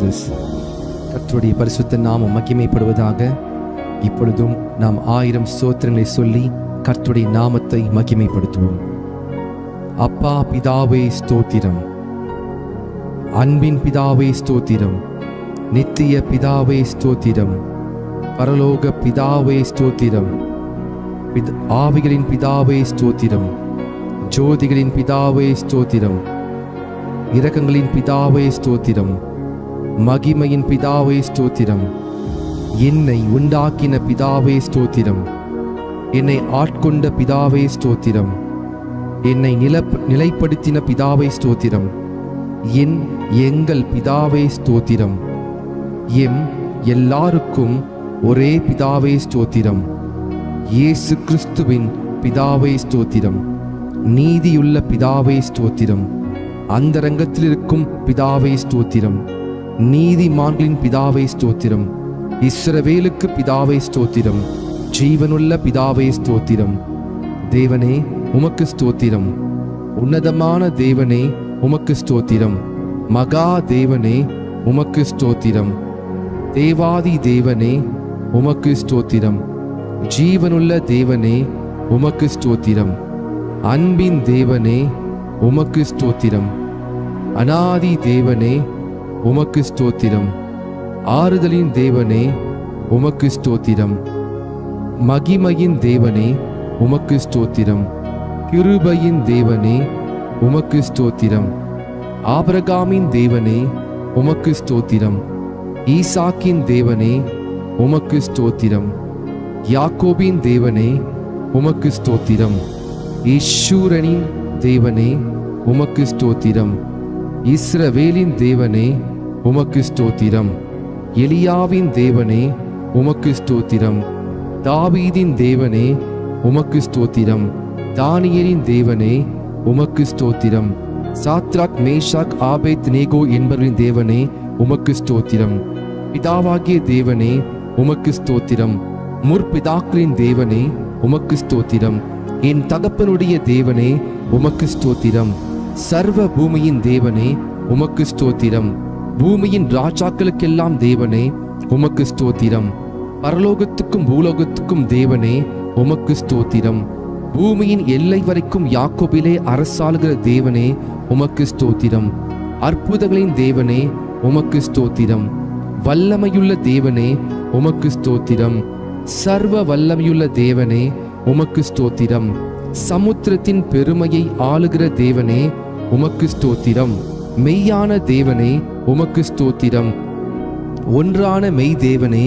Jesus. கர்த்தருடைய பரிசுத்த நாமம் மகிமைப்படுவதாக. இப்பொழுதும் நாம் 1000 ஸ்தோத்திரங்களை சொல்லி கர்த்தருடைய நாமத்தை மகிமைப்படுத்துவோம். அப்பா பிதாவே ஸ்தோத்திரம், அன்பின் பிதாவே ஸ்தோத்திரம், நித்திய பிதாவே ஸ்தோத்திரம், பரலோக பிதாவே ஸ்தோத்திரம், ஆவிகளின் பிதாவே ஸ்தோத்திரம், ஜோதிகளின் பிதாவே ஸ்தோத்திரம், இரக்கங்களின் பிதாவே ஸ்தோத்திரம், மகிமையின் பிதாவே ஸ்தோத்திரம், என்னை உண்டாக்கின பிதாவே ஸ்தோத்திரம், என்னை ஆட்கொண்ட பிதாவே ஸ்தோத்திரம், என்னை நிலைப்படுத்தின பிதாவே ஸ்தோத்திரம், எங்கள் பிதாவே ஸ்தோத்திரம், எல்லாருக்கும் ஒரே பிதாவே ஸ்தோத்திரம், இயேசு கிறிஸ்துவின் பிதாவே ஸ்தோத்திரம், நீதியுள்ள பிதாவே ஸ்தோத்திரம், அந்தரங்கத்தில் இருக்கும் பிதாவே ஸ்தோத்திரம், நீதிமான்களின் பிதாவே ஸ்தோத்திரம், இஸ்ரவேலுக்கு பிதாவே ஸ்தோத்திரம், ஜீவனுள்ள பிதாவே ஸ்தோத்திரம். தேவனே உமக்கு ஸ்தோத்திரம், உன்னதமான தேவனே உமக்கு ஸ்தோத்திரம், மகா தேவனே உமக்கு ஸ்தோத்திரம், தேவாதி தேவனே உமக்கு ஸ்தோத்திரம், ஜீவனுள்ள தேவனே உமக்கு ஸ்தோத்திரம், அன்பின் தேவனே உமக்கு ஸ்தோத்திரம், அநாதி தேவனே உமக்கு ஸ்தோத்திரம், ஆறுதலின் தேவனே உமக்கு ஸ்தோத்திரம், மகிமையின் தேவனே உமக்கு ஸ்தோத்திரம், கிருபையின் தேவனே உமக்கு ஸ்தோத்திரம், ஆபிரகாமின் தேவனே உமக்கு ஸ்தோத்திரம், ஈசாக்கின் தேவனே உமக்கு ஸ்தோத்திரம், யாக்கோபின் தேவனே உமக்கு ஸ்தோத்திரம், ஈஸ்வரனின் தேவனே உமக்கு ஸ்தோத்திரம், இஸ்ரவேலின் தேவனே உமக்கு ஸ்தோத்திரம், எலியாவின் தேவனே உமக்கு ஸ்தோத்திரம், தாவீதின் தேவனே உமக்கு ஸ்தோத்திரம், தானியேலின் தேவனே உமக்கு ஸ்தோத்திரம், சாத்ராக் மேஷாக் ஆபேத் நேகோ என்பவரின் தேவனே உமக்கு ஸ்தோத்திரம், பிதாவாகிய தேவனே உமக்கு ஸ்தோத்திரம், முற்பிதாக்களின் தேவனே உமக்கு ஸ்தோத்திரம், என் தகப்பனுடைய தேவனே உமக்கு ஸ்தோத்திரம், சர்வ பூமியின் தேவனே உமக்கு ஸ்தோத்திரம், பூமியின் ராஜாக்களுக்கெல்லாம் தேவனே உமக்கு ஸ்தோத்திரம், பரலோகத்துக்கும் பூலோகத்துக்கும் தேவனே உமக்கு ஸ்தோத்திரம், பூமியின் எல்லை வரைக்கும் யாக்கோபிலே அரசாளுகிற தேவனே உமக்கு ஸ்தோத்திரம், அற்புதங்களின் தேவனே உமக்கு ஸ்தோத்திரம், வல்லமையுள்ள தேவனே உமக்கு ஸ்தோத்திரம், சர்வ வல்லமையுள்ள தேவனே உமக்கு ஸ்தோத்திரம், சமுத்திரத்தின் பெருமையை ஆளுகிற தேவனே உமக்கு ஸ்தோத்திரம், மெய்யான தேவனே உமக்கு ஸ்தோத்திரம், ஒன்றான மெய் தேவனே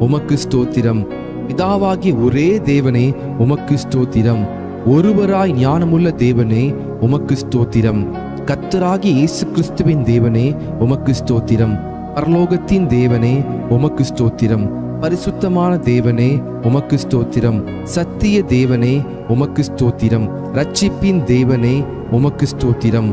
உமக்கு ஸ்தோத்திரம், பிதாவாகிய ஒரே தேவனே உமக்கு ஸ்தோத்திரம், ஒருவராய் ஞானமுள்ள தேவனே உமக்கு ஸ்தோத்திரம், கர்த்தராகிய இயேசு கிறிஸ்துவின் தேவனே உமக்கு ஸ்தோத்திரம், பரலோகத்தின் தேவனே உமக்கு ஸ்தோத்திரம், பரிசுத்தமான தேவனே உமக்கு ஸ்தோத்திரம், சத்திய தேவனே உமக்கு ஸ்தோத்திரம், ரட்சிப்பின் தேவனே உமக்கு ஸ்தோத்திரம்,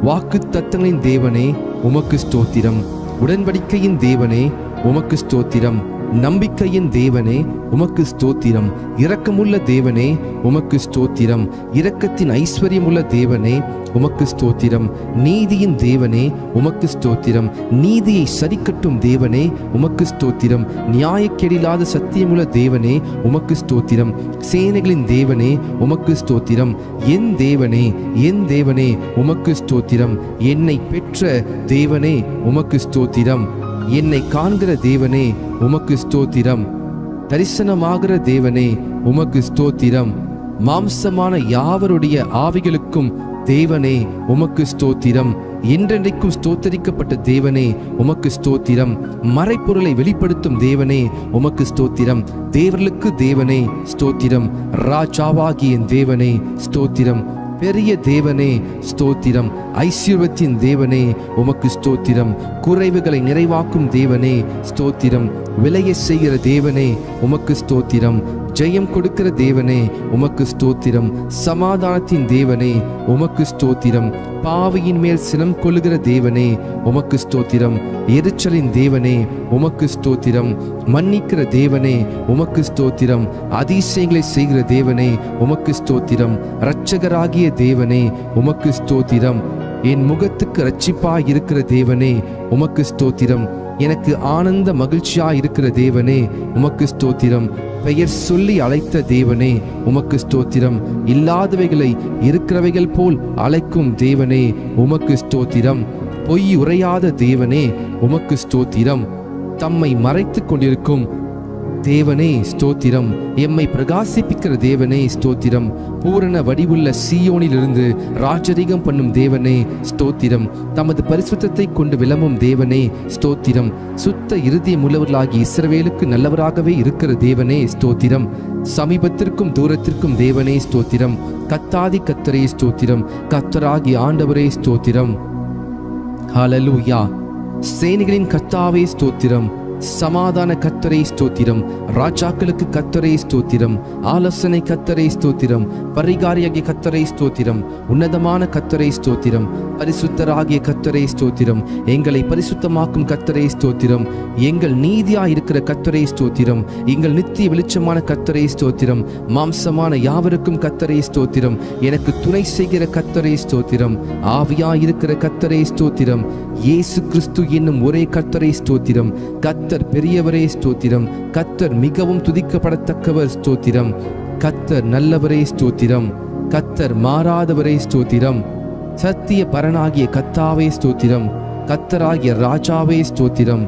வாக்குத்தத்தங்களின் தேவனே உமக்கு ஸ்தோத்திரம், உடன்படிக்கையின் தேவனே உமக்கு ஸ்தோத்திரம், நம்பிக்கையின் தேவனே உமக்கு ஸ்தோத்திரம், இரக்கமுள்ள தேவனே உமக்கு ஸ்தோத்திரம், இரக்கத்தின் ஐஸ்வர்யமுள்ள தேவனே உமக்கு ஸ்தோத்திரம், நீதியின் தேவனே உமக்கு ஸ்தோத்திரம், நீதியை சரிக்கட்டும் தேவனே உமக்கு ஸ்தோத்திரம், நியாயக்கேடில்லாத சத்தியமுள்ள தேவனே உமக்கு ஸ்தோத்திரம், சேனைகளின் தேவனே உமக்கு ஸ்தோத்திரம், என் தேவனே உமக்கு ஸ்தோத்திரம், என்னை பெற்ற தேவனே உமக்கு ஸ்தோத்திரம், என்னை காண்கிற தேவனே உமக்கு ஸ்தோத்திரம், தரிசனமாகிற தேவனே உமக்கு ஸ்தோத்திரம், மாம்சமான யாவருடைய ஆவிகளுக்கும் தேவனே உமக்கு ஸ்தோத்திரம், என்றென்றைக்கும் ஸ்தோத்தரிக்கப்பட்ட தேவனே உமக்கு ஸ்தோத்திரம், மறைப்பொருளை வெளிப்படுத்தும் தேவனே உமக்கு ஸ்தோத்திரம், தேவர்களுக்கு தேவனே ஸ்தோத்திரம், ராஜாவாகிய தேவனே ஸ்தோத்திரம், பெரிய தேவனே ஸ்தோத்திரம், ஐஸ்வர்யத்தின் தேவனே உமக்கு ஸ்தோத்திரம், குறைவுகளை நிறைவாக்கும் தேவனே ஸ்தோத்திரம், விளைய செய்கிற தேவனே உமக்கு ஸ்தோத்திரம், ஜெயம் கொடுக்கிற தேவனே உமக்கு ஸ்தோத்திரம், சமாதானத்தின் தேவனே உமக்கு ஸ்தோத்திரம், பாவியின் மேல் சினம் கொள்ளுகிற தேவனே உமக்கு ஸ்தோத்திரம், எரிச்சலின் தேவனே உமக்கு ஸ்தோத்திரம், மன்னிக்கிற தேவனே உமக்கு ஸ்தோத்திரம், அதிசயங்களை செய்கிற தேவனே உமக்கு ஸ்தோத்திரம், இரட்சகராகிய தேவனே உமக்கு ஸ்தோத்திரம், என் முகத்துக்கு இரட்சிப்பாய் இருக்கிற தேவனே உமக்கு ஸ்தோத்திரம், எனக்கு ஆனந்த மகிழ்ச்சியா இருக்கிற தேவனே உமக்கு ஸ்தோத்திரம். பெயர் சொல்லி அழைத்த தேவனே உமக்கு ஸ்தோத்திரம். இல்லாதவைகளை இருக்கிறவைகள் போல் அழைக்கும் தேவனே உமக்கு ஸ்தோத்திரம். பொய் உரையாத தேவனே உமக்கு ஸ்தோத்திரம். தம்மை மறைத்துக் கொண்டிருக்கும் தேவனே ஸ்தோத்திரம். எம்மை பிரகாசிப்பிக்கிற தேவனே ஸ்தோத்திரம். பூரண வடிவுள்ள சீயோனிலிருந்து ராஜரீகம் பண்ணும் தேவனே ஸ்தோத்திரம். தமது பரிசுத்தத்தை கொண்டு விளம்பும் தேவனே ஸ்தோத்திரம். சுத்த இருதயம் உள்ளவர்களாகி இஸ்ரவேலுக்கு நல்லவராகவே இருக்கிற தேவனே ஸ்தோத்திரம். சமீபத்திற்கும் தூரத்திற்கும் தேவனே ஸ்தோத்திரம். கத்தாதி கத்தரே ஸ்தோத்திரம். கத்தராகி ஆண்டவரே ஸ்தோத்திரம். ஹல்லேலூயா. சேனைகளின் கர்த்தாவே ஸ்தோத்திரம். சமாதான கர்த்தரே ஸ்தோத்திரம். ராஜாக்களுக்கு கர்த்தரே ஸ்தோத்திரம். ஆலோசனை கர்த்தரே ஸ்தோத்திரம். பரிகாரியாகிய கர்த்தரே ஸ்தோத்திரம். உன்னதமான கர்த்தரே ஸ்தோத்திரம். பரிசுத்தராகிய கர்த்தரே ஸ்தோத்திரம். எங்களை பரிசுத்தமாக்கும் கர்த்தரே ஸ்தோத்திரம். எங்கள் நீதியா இருக்கிற கர்த்தரே ஸ்தோத்திரம். எங்கள் நித்திய வெளிச்சமான கர்த்தரே ஸ்தோத்திரம். மாம்சமான யாவருக்கும் கர்த்தரே ஸ்தோத்திரம். எனக்கு துணை செய்கிற கர்த்தரே ஸ்தோத்திரம். ஆவியா இருக்கிற கர்த்தரே ஸ்தோத்திரம். இயேசு கிறிஸ்து என்னும் ஒரே கர்த்தரே ஸ்தோத்திரம். கர்த்தர் பெரியவரே ஸ்தோத்திரம். கர்த்தர் மிகவும் துதிக்கப்படத்தக்கவர் ஸ்தோத்திரம். கர்த்தர் நல்லவரே ஸ்தோத்திரம். கர்த்தர் மாறாதவரே ஸ்தோத்திரம். சத்திய பரனாகிய கர்த்தாவே ஸ்தோத்திரம். கர்த்தராகிய ராஜாவே ஸ்தோத்திரம்.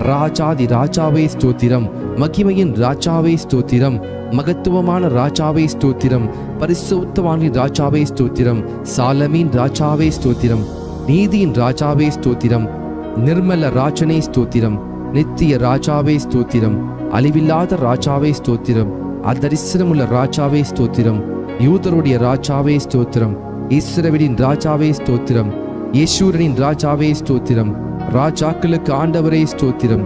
ராஜாதி ராஜாவே ஸ்தோத்திரம். மகிமையின் ராஜாவே ஸ்தோத்திரம். மகத்துவமான ராஜாவே ஸ்தோத்திரம். பரிசுத்தவானின் ராஜாவே ஸ்தோத்திரம். சாலமீன் ராஜாவே ஸ்தோத்திரம். நீதியின் ராஜாவே ஸ்தோத்திரம். நிர்மல ராஜனே ஸ்தோத்திரம். நித்திய ராஜாவே ஸ்தோத்திரம். அழிவில்லாத ராஜாவே ஸ்தோத்திரம். அதரிசனமுள்ள ராஜாவே ஸ்தோத்திரம். யூதருடைய ராஜாவே ஸ்தோத்திரம். இஸ்ரவேலின் ராஜாவே ஸ்தோத்திரம். யேசூரனின் ராஜாவே ஸ்தோத்திரம். ராஜாக்களுக்கு ஆண்டவரே ஸ்தோத்திரம்.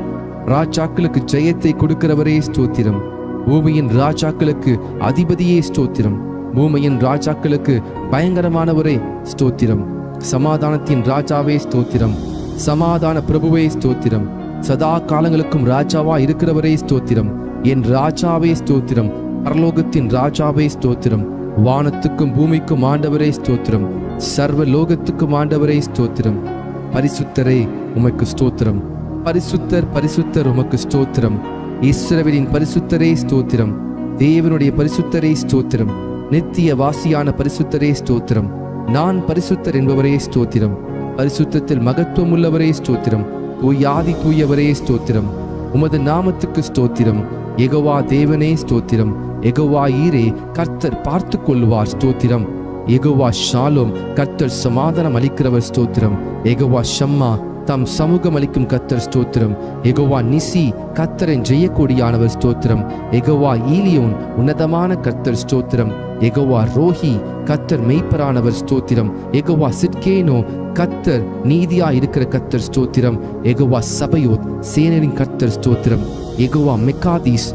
ராஜாக்களுக்கு ஜெயத்தை கொடுக்கிறவரே ஸ்தோத்திரம். பூமியின் ராஜாக்களுக்கு அதிபதியே ஸ்தோத்திரம். பூமியின் ராஜாக்களுக்கு பயங்கரமானவரே ஸ்தோத்திரம். சமாதானத்தின் ராஜாவே ஸ்தோத்திரம். சமாதான பிரபுவே ஸ்தோத்திரம். சதா காலங்களுக்கும் ராஜாவா இருக்கிறவரே ஸ்தோத்திரம். என் ராஜாவே ஸ்தோத்திரம். பரலோகத்தின் ராஜாவே ஸ்தோத்திரம். வானத்துக்கும் பூமிக்கும் ஆண்டவரே ஸ்தோத்திரம். சர்வ லோகத்துக்கும் ஆண்டவரே ஸ்தோத்திரம். பரிசுத்தரே உமக்கு ஸ்தோத்திரம். பரிசுத்தர் பரிசுத்தர் உமக்கு ஸ்தோத்திரம். இஸ்ரவேலின் பரிசுத்தரே ஸ்தோத்திரம். தேவனுடைய பரிசுத்தரே ஸ்தோத்திரம். நித்திய வாசியான பரிசுத்தரே ஸ்தோத்திரம். நான் பரிசுத்தர் என்பவரே ஸ்தோத்திரம். பரிசுத்தத்தில் மகத்துவம் உள்ளவரே ஸ்தோத்திரம். தூயாதி தூயவரே ஸ்தோத்திரம். உமது நாமத்துக்கு ஸ்தோத்திரம். யெகோவா தேவனே ஸ்தோத்திரம். யெகோவா ஈரே கர்த்தர் பார்த்து கொள்வார் ஸ்தோத்திரம். யெகோவா ஷாலோம் கர்த்தர் சமாதானம் அளிக்கிறவர் ஸ்தோத்திரம். யெகோவா ஷம்மா தம் சமூகம் அளிக்கும் கர்த்தர் ஸ்தோத்திரம். யெகோவா நிசி கர்த்தரின் ஜெயக்கொடியானவர் ஸ்தோத்திரம். யெகோவா ஈலியோன் உன்னதமான கர்த்தர் ஸ்தோத்திரம். யெகோவா ரோஹி கர்த்தர் மெய்ப்பரானவர் ஸ்தோத்திரம். யெகோவா சிட்கேனோ கர்த்தர் நீதியா இருக்கிற கர்த்தர் ஸ்தோத்திரம். யெகோவா சபையோத் சேனரின் கர்த்தர் ஸ்தோத்திரம். யெகோவா மெக்காதீஸ்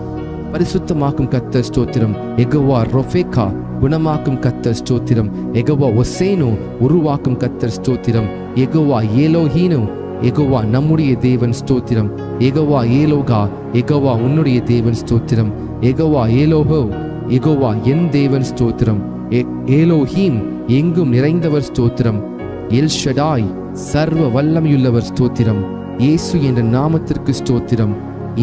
பரிசுத்தமாக்கும் கர்த்தர் ஸ்தோத்திரம். யெகோவா ரொஃபேக்கா குணமாக்கும் கர்த்தர் ஸ்தோத்திரம். யெகோவா ஒசேனோ உருவாக்கும் கர்த்தர் ஸ்தோத்திரம். யெகோவா ஏலோஹீனோ யெகோவா நம்முடைய தேவன் ஸ்தோத்திரம். யெகோவா ஏலோகா யெகோவா உன்னுடைய தேவன் ஸ்தோத்திரம். யெகோவா ஏலோஹோ யெகோவா என் தேவன் ஸ்தோத்திரம். ஏலோஹீம் எங்கும் நிறைந்தவர் ஸ்தோத்திரம். எல் ஷடாய் சர்வ வல்லமையுள்ளவர் ஸ்தோத்திரம். இயேசு என்ற நாமத்திற்கு ஸ்தோத்திரம்.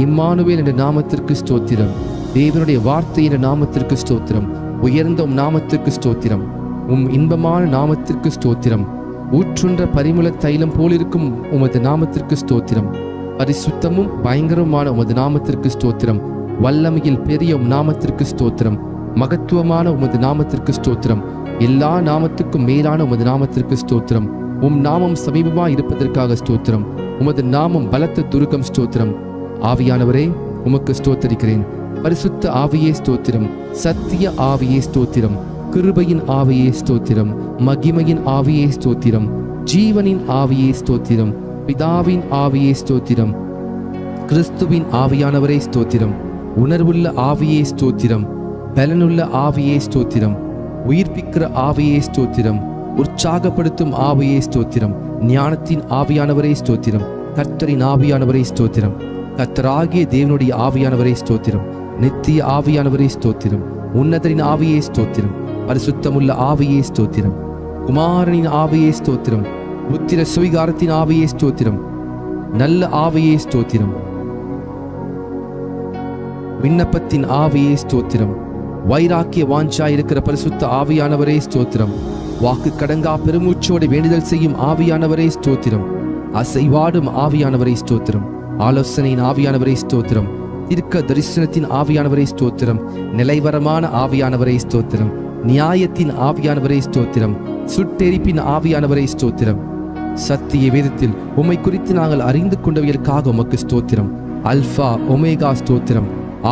இம்மானுவேல் என்ற நாமத்திற்கு ஸ்தோத்திரம். தேவனுடைய வார்த்தை என்ற நாமத்திற்கு ஸ்தோத்திரம். உயர்ந்த நாமத்திற்கு ஸ்தோத்திரம். இன்பமான நாமத்திற்கு ஸ்தோத்திரம். ஊற்றுன்ற பரிமள தைலம் போலிருக்கும் உமது நாமத்திற்கு ஸ்தோத்திரம். பரிசுத்தமும் பயங்கரமான உமது நாமத்திற்கு ஸ்தோத்திரம். வல்லமையில் பெரிய நாமத்திற்கு ஸ்தோத்திரம். மகத்துவமான உமது நாமத்திற்கு ஸ்தோத்திரம். எல்லா நாமத்துக்கும் மேலான உமது நாமத்திற்கு ஸ்தோத்திரம். நாமம் சமீபமாய் இருப்பதற்காக ஸ்தோத்திரம். உமது நாமம் பலத்த துருகம் ஸ்தோத்திரம். ஆவியானவரே உமக்கு ஸ்தோத்தரிக்கிறேன். பரிசுத்த ஆவியே ஸ்தோத்திரம். சத்திய ஆவியே ஸ்தோத்திரம். கிருபையின் ஆவியே ஸ்தோத்திரம். மகிமையின் ஆவியே ஸ்தோத்திரம். ஜீவனின் ஆவியே ஸ்தோத்திரம். பிதாவின் ஆவியே ஸ்தோத்திரம். கிறிஸ்துவின் ஆவியானவரே ஸ்தோத்திரம். உணர்வுள்ள ஆவியே ஸ்தோத்திரம். பலனுள்ள ஆவியே ஸ்தோத்திரம். உயிர்ப்பிக்கிற ஆவியே ஸ்தோத்திரம். உற்சாகப்படுத்தும் ஆவியே ஸ்தோத்திரம். ஞானத்தின் ஆவியானவரே ஸ்தோத்திரம். கர்த்தரின் ஆவியானவரே ஸ்தோத்திரம். கர்த்தராகிய தேவனுடைய ஆவியானவரே ஸ்தோத்திரம். நித்திய ஆவியானவரே ஸ்தோத்திரம். உன்னதரின் ஆவியே ஸ்தோத்திரம். பரிசுத்தமுள்ள ஆவியே ஸ்தோத்திரம். குமாரனின் ஆவியே ஸ்தோத்திரம். புத்திர சுவிகாரத்தின் ஆவியே ஸ்தோத்திரம். நல்ல ஆவியே ஸ்தோத்திரம். விண்ணப்பத்தின் ஆவியே ஸ்தோத்திரம். வைராக்கிய வாஞ்சா இருக்கிற பரிசுத்த ஆவியானவரே ஸ்தோத்திரம். வாக்கு கடங்கா பெருமூச்சோடு வேண்டுதல் செய்யும் ஆவியானவரே ஸ்தோத்திரம். அசைவாடும் ஆவியானவரே ஸ்தோத்திரம். ஆலோசனையின் ஆவியானவரே ஸ்தோத்திரம். தீர்க்க தரிசனத்தின் ஆவியானவரே ஸ்தோத்திரம். நிலைவரமான ஆவியானவரே ஸ்தோத்திரம். நியாயத்தின் ஆவியானவரே ஸ்தோத்திரம். சுட்டெரிப்பின் ஆவியானவரே ஸ்தோத்திரம். சத்திய வேதத்தில் உம்மை குறித்து நாங்கள் அறிந்து கொண்டவைகளுக்காக உமக்கு ஸ்தோத்திரம். அல்பா ஒமேகா ஸ்தோத்திரம்.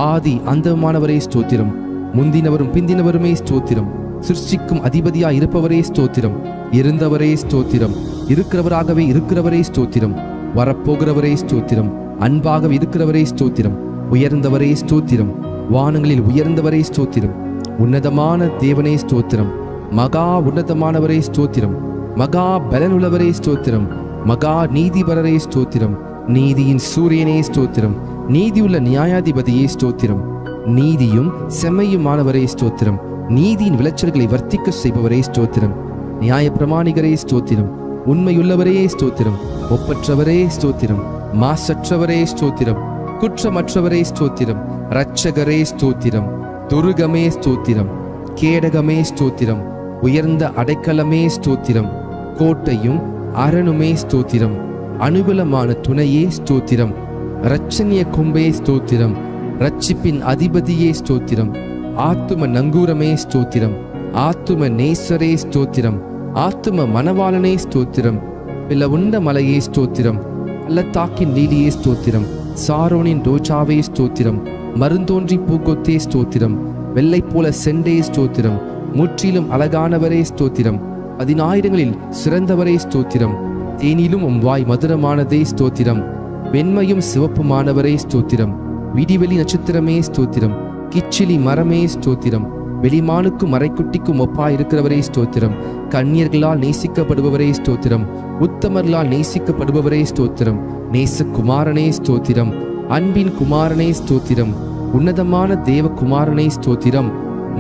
ஆதி அந்தமானவரே ஸ்தோத்திரம். முந்தினவரும் பிந்தினவருமே ஸ்தோத்திரம். சிருஷ்டிக்கும் அதிபதியாய் இருப்பவரே ஸ்தோத்திரம். இருந்தவரே ஸ்தோத்திரம். இருக்கிறவராகவே இருக்கிறவரே ஸ்தோத்திரம். வரப்போகிறவரே ஸ்தோத்திரம். அன்பாகவே இருக்கிறவரே ஸ்தோத்திரம். உயர்ந்தவரே ஸ்தோத்திரம். வானங்களில் உயர்ந்தவரே ஸ்தோத்திரம். உன்னதமான தேவனே ஸ்தோத்திரம். மகா உன்னதமானவரே ஸ்தோத்திரம். மகா பலனுள்ளவரே ஸ்தோத்திரம். மகா நீதிபரரே ஸ்தோத்திரம். நீதியின் சூரியனே ஸ்தோத்திரம். நீதியுள்ள நியாயாதிபதியே ஸ்தோத்திரம். நீதியும் செம்மையுமானவரே ஸ்தோத்திரம். நீதியின் விளைச்சல்களை வர்த்திக்க செய்பவரே ஸ்தோத்திரம். நியாய பிரமாணிகரே ஸ்தோத்திரம். உண்மையுள்ளவரே ஸ்தோத்திரம். ஒப்பற்றவரே ஸ்தோத்திரம். மாசற்றவரே ஸ்தோத்திரம். குற்றமற்றவரே ஸ்தோத்திரம். இரட்சகரே ஸ்தோத்திரம். துருகமே ஸ்தோத்திரம். கேடகமே ஸ்தோத்திரம். உயர்ந்த அடைக்கலமே ஸ்தோத்திரம். கோட்டையும் அரணுமே ஸ்தோத்திரம். அனுகூலமான துணையே ஸ்தோத்திரம். இரட்சணிய கொம்பே ஸ்தோத்திரம். ரட்சிப்பின் அதிபதியே ஸ்தோத்திரம். ஆத்தும நங்கூரமே ஸ்தோத்திரம். ஆத்தும நேசரே ஸ்தோத்திரம். ஆத்தும மணவாளனே ஸ்தோத்திரம். பிளவுண்ட மலையே ஸ்தோத்திரம். பள்ளத்தாக்கின் லீலியே ஸ்தோத்திரம். சாரோனின் ரோஜாவே ஸ்தோத்திரம். மருந்தோன்றி பூக்கொத்தே ஸ்தோத்திரம். வெள்ளை போல செண்டே ஸ்தோத்திரம். முற்றிலும் அழகானவரே ஸ்தோத்திரம். 10,000ங்களில் சிறந்தவரே ஸ்தோத்திரம். தேனிலும் வாய் மதுரமானதே ஸ்தோத்திரம். வெண்மையும் சிவப்புமானவரே ஸ்தோத்திரம். விடிவெளி நட்சத்திரமே ஸ்தோத்திரம். கிச்சிலி மரமே ஸ்தோத்திரம். வெளிமானுக்கும் மறைக்குட்டிக்கும் ஒப்பாயிருக்கிறவரே ஸ்தோத்திரம். கன்னியர்களால் நேசிக்கப்படுபவரே ஸ்தோத்திரம். உத்தமர்களால் நேசிக்கப்படுபவரே ஸ்தோத்திரம். நேசகுமாரனே ஸ்தோத்திரம். அன்பின் குமாரனே ஸ்தோத்திரம். உன்னதமான தேவகுமாரனே ஸ்தோத்திரம்.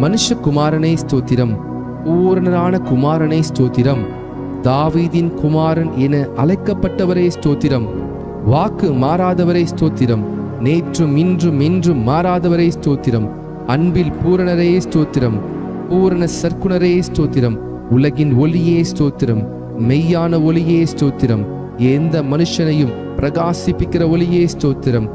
மனுஷகுமாரனே ஸ்தோத்திரம். பூரணரான குமாரனே ஸ்தோத்திரம். தாவீதின் குமாரன் என அழைக்கப்பட்டவரே ஸ்தோத்திரம். வாக்கு மாறாதவரே ஸ்தோத்திரம். நேற்றும் இன்றும் என்றும் மாறாதவரே ஸ்தோத்திரம். அன்பில் பூரணரே ஸ்தோத்திரம். பூரண சற்குணரே ஸ்தோத்திரம். உலகின் ஒளியே ஸ்தோத்திரம். மெய்யான ஒளியே ஸ்தோத்திரம். எந்த மனுஷனையும் பிரகாசிப்பிக்கிற ஒளியே ஸ்தோத்திரம்.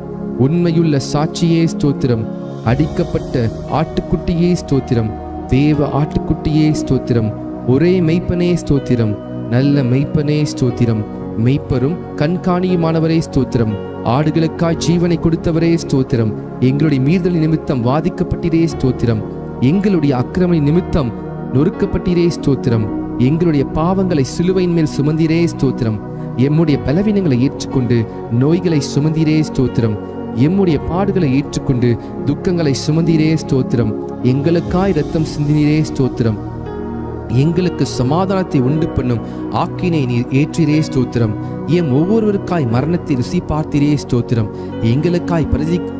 உண்மையுள்ள சாட்சியே ஸ்தோத்திரம். அடிக்கப்பட்ட ஆட்டுக்குட்டியே ஸ்தோத்திரம். தேவ ஆட்டுக்குட்டியே ஸ்தோத்திரம். ஒரே மெய்ப்பனே ஸ்தோத்திரம். நல்ல மெய்ப்பனே ஸ்தோத்திரம். மெய்ப்பரும் கண்காணியுமானவரே ஸ்தோத்திரம். ஆடுகளுக்காய் ஜீவனை கொடுத்தவரே ஸ்தோத்திரம். எங்களுடைய மீறுதல் நிமித்தம் வாதிக்கப்பட்டீரே ஸ்தோத்திரம். எங்களுடைய அக்கிரம நிமித்தம் நொறுக்கப்பட்டீரே ஸ்தோத்திரம். எங்களுடைய பாவங்களை சிலுவையின் மேல் சுமந்தீரே ஸ்தோத்திரம். எம்முடைய பலவீனங்களை ஏற்றுக்கொண்டு நோய்களை சுமந்தீரே ஸ்தோத்திரம். எம்முடைய பாடுகளை ஏற்றுக்கொண்டு துக்கங்களை சுமந்தீரே ஸ்தோத்திரம். எங்களுக்காய் இரத்தம் சிந்தினீரே ஸ்தோத்திரம். எங்களுக்கு சமாதானத்தை உண்டு பண்ணும் ஆக்கினை நீர் ஏற்றிரே ஸ்தோத்திரம். எம் ஒவ்வொருவருக்காய் மரணத்தை ருசி பார்த்தீரே ஸ்தோத்திரம். எங்களுக்காய்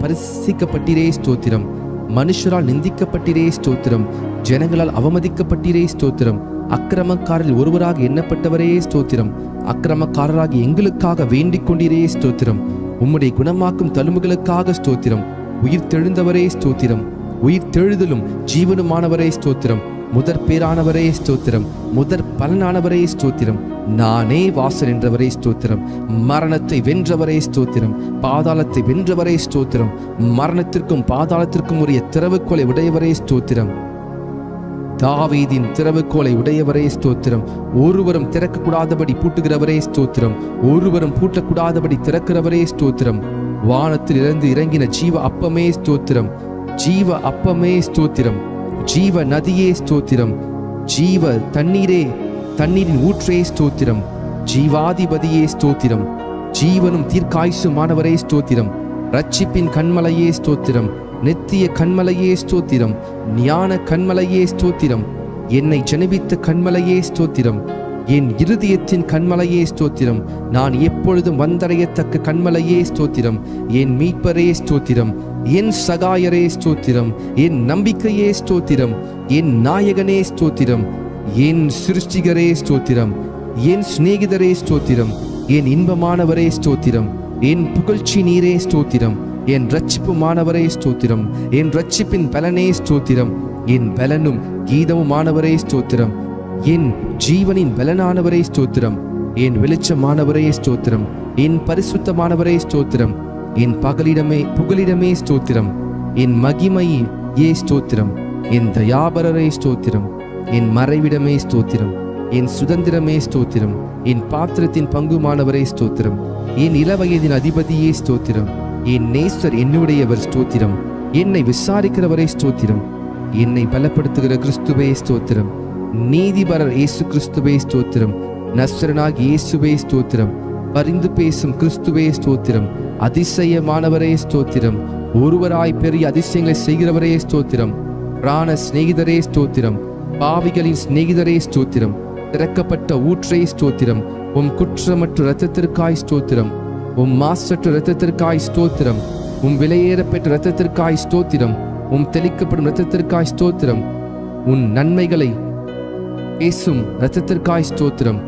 பரிசிக்கப்பட்டீரே ஸ்தோத்திரம். மனுஷரால் நிந்திக்கப்பட்டீரே ஸ்தோத்திரம். ஜனங்களால் அவமதிக்கப்பட்டீரே ஸ்தோத்திரம். அக்கிரமக்காரரில் ஒருவராக எண்ணப்பட்டவரே ஸ்தோத்திரம். அக்கிரமக்காரராகி எங்களுக்காக வேண்டிக் கொண்டீரே ஸ்தோத்திரம். உம்முடைய குணமாக்கும் தழும்புகளுக்காக ஸ்தோத்திரம். உயிர் தெழுந்தவரே ஸ்தோத்திரம். உயிர் தெழுதலும் ஜீவனுமானவரே ஸ்தோத்திரம். முதற் பேரானவரே ஸ்தோத்திரம். முதற் பலனானவரே ஸ்தோத்திரம். நானே வாசல் என்றவரே ஸ்தோத்திரம். மரணத்தை வென்றவரே ஸ்தோத்திரம். பாதாளத்தை வென்றவரே ஸ்தோத்திரம். மரணத்திற்கும் பாதாளத்திற்கும் உரிய திறவுகோலை உடையவரே ஸ்தோத்திரம். தாவீதின் திறவுகோலை உடையவரே ஸ்தோத்திரம். ஒருவரும் திறக்கக்கூடாதபடி பூட்டுகிறவரே ஸ்தோத்திரம். ஒருவரும் பூட்டக்கூடாதபடி திறக்கிறவரே ஸ்தோத்திரம். வானத்தில் இருந்து இறங்கின ஜீவ அப்பமே ஸ்தோத்திரம். ஜீவ அப்பமே ஸ்தோத்திரம். ஜீவ நதியே ஸ்தோத்திரம். ஜீவ தண்ணீரே, தண்ணீரின் ஊற்றே ஸ்தோத்திரம். ஜீவாதிபதியே ஸ்தோத்திரம். ஜீவனும் தீர்க்காயுசுமானவரே ஸ்தோத்திரம். ரட்சிப்பின் கண்மலையே ஸ்தோத்திரம். நித்திய கண்மலையே ஸ்தோத்திரம். ஞான கண்மலையே ஸ்தோத்திரம். என்னை ஜனிபித்த கண்மலையே ஸ்தோத்திரம். என் இருதயத்தின் கண்மலையே ஸ்தோத்திரம். நான் எப்பொழுதும் வந்தடையத்தக்க கண்மலையே ஸ்தோத்திரம். என் மீட்பரே ஸ்தோத்திரம். என் சகாயரே ஸ்தோத்திரம். என் நம்பிக்கையே ஸ்தோத்திரம். என் நாயகனே ஸ்தோத்திரம். என் சிருஷ்டிகரே ஸ்தோத்திரம். என் சிநேகிதரே ஸ்தோத்திரம். என் இன்பமானவரே ஸ்தோத்திரம். என் புகழ்ச்சி நீரே ஸ்தோத்திரம். என் இரட்சிப்புமானவரே ஸ்தோத்திரம். என் இரட்சிப்பின் பலனே ஸ்தோத்திரம். என் பலனும் கீதமுமானவரே ஸ்தோத்திரம். என் ஜீவனின் பலனானவரே ஸ்தோத்திரம். என் வெளிச்சமானவரே ஸ்தோத்திரம். என் பரிசுத்தமானவரே ஸ்தோத்திரம். என் புகலிடமே ஸ்தோத்திரம். என் மகிமையே ஸ்தோத்திரம். என் தயாபரரே ஸ்தோத்திரம். என் மறைவிடமே ஸ்தோத்திரம். என் சுதந்திரமே ஸ்தோத்திரம். என் பாத்திரத்தின் பங்குமானவரே ஸ்தோத்திரம். என் இளவயதின் அதிபதியே ஸ்தோத்திரம். என் நேசர் என்னுடையவர் ஸ்தோத்திரம். என்னை விசாரிக்கிறவரே ஸ்தோத்திரம். என்னை பலப்படுத்துகிற கிறிஸ்துவே ஸ்தோத்திரம். நீதிபரர் இயேசு கிறிஸ்துவே ஸ்தோத்திரம். நஸ்ரனாகி இயேசுவே ஸ்தோத்திரம். பரிந்து பேசும் கிறிஸ்துவே ஸ்தோத்திரம். அதிசயமானவரே ஸ்தோத்திரம். ஒருவராய் பெரிய அதிசயங்களை செய்கிறவரே ஸ்தோத்திரம். பிராண சிநேகிதரே ஸ்தோத்திரம். பாவிகளின் சிநேகிதரே ஸ்தோத்திரம். திறக்கப்பட்ட ஊற்றே ஸ்தோத்திரம். உம் குற்றமற்ற இரத்தத்திற்காய் ஸ்தோத்திரம். உம் மாசற்ற இரத்தத்திற்காய் ஸ்தோத்திரம். உம் விலையேறப்பெற்ற இரத்தத்திற்காய் ஸ்தோத்திரம். உம் தெளிக்கப்படும் இரத்தத்திற்காய் ஸ்தோத்திரம். உன் நன்மைகளை பேசும் இரத்தத்திற்காய் ஸ்தோத்திரம்.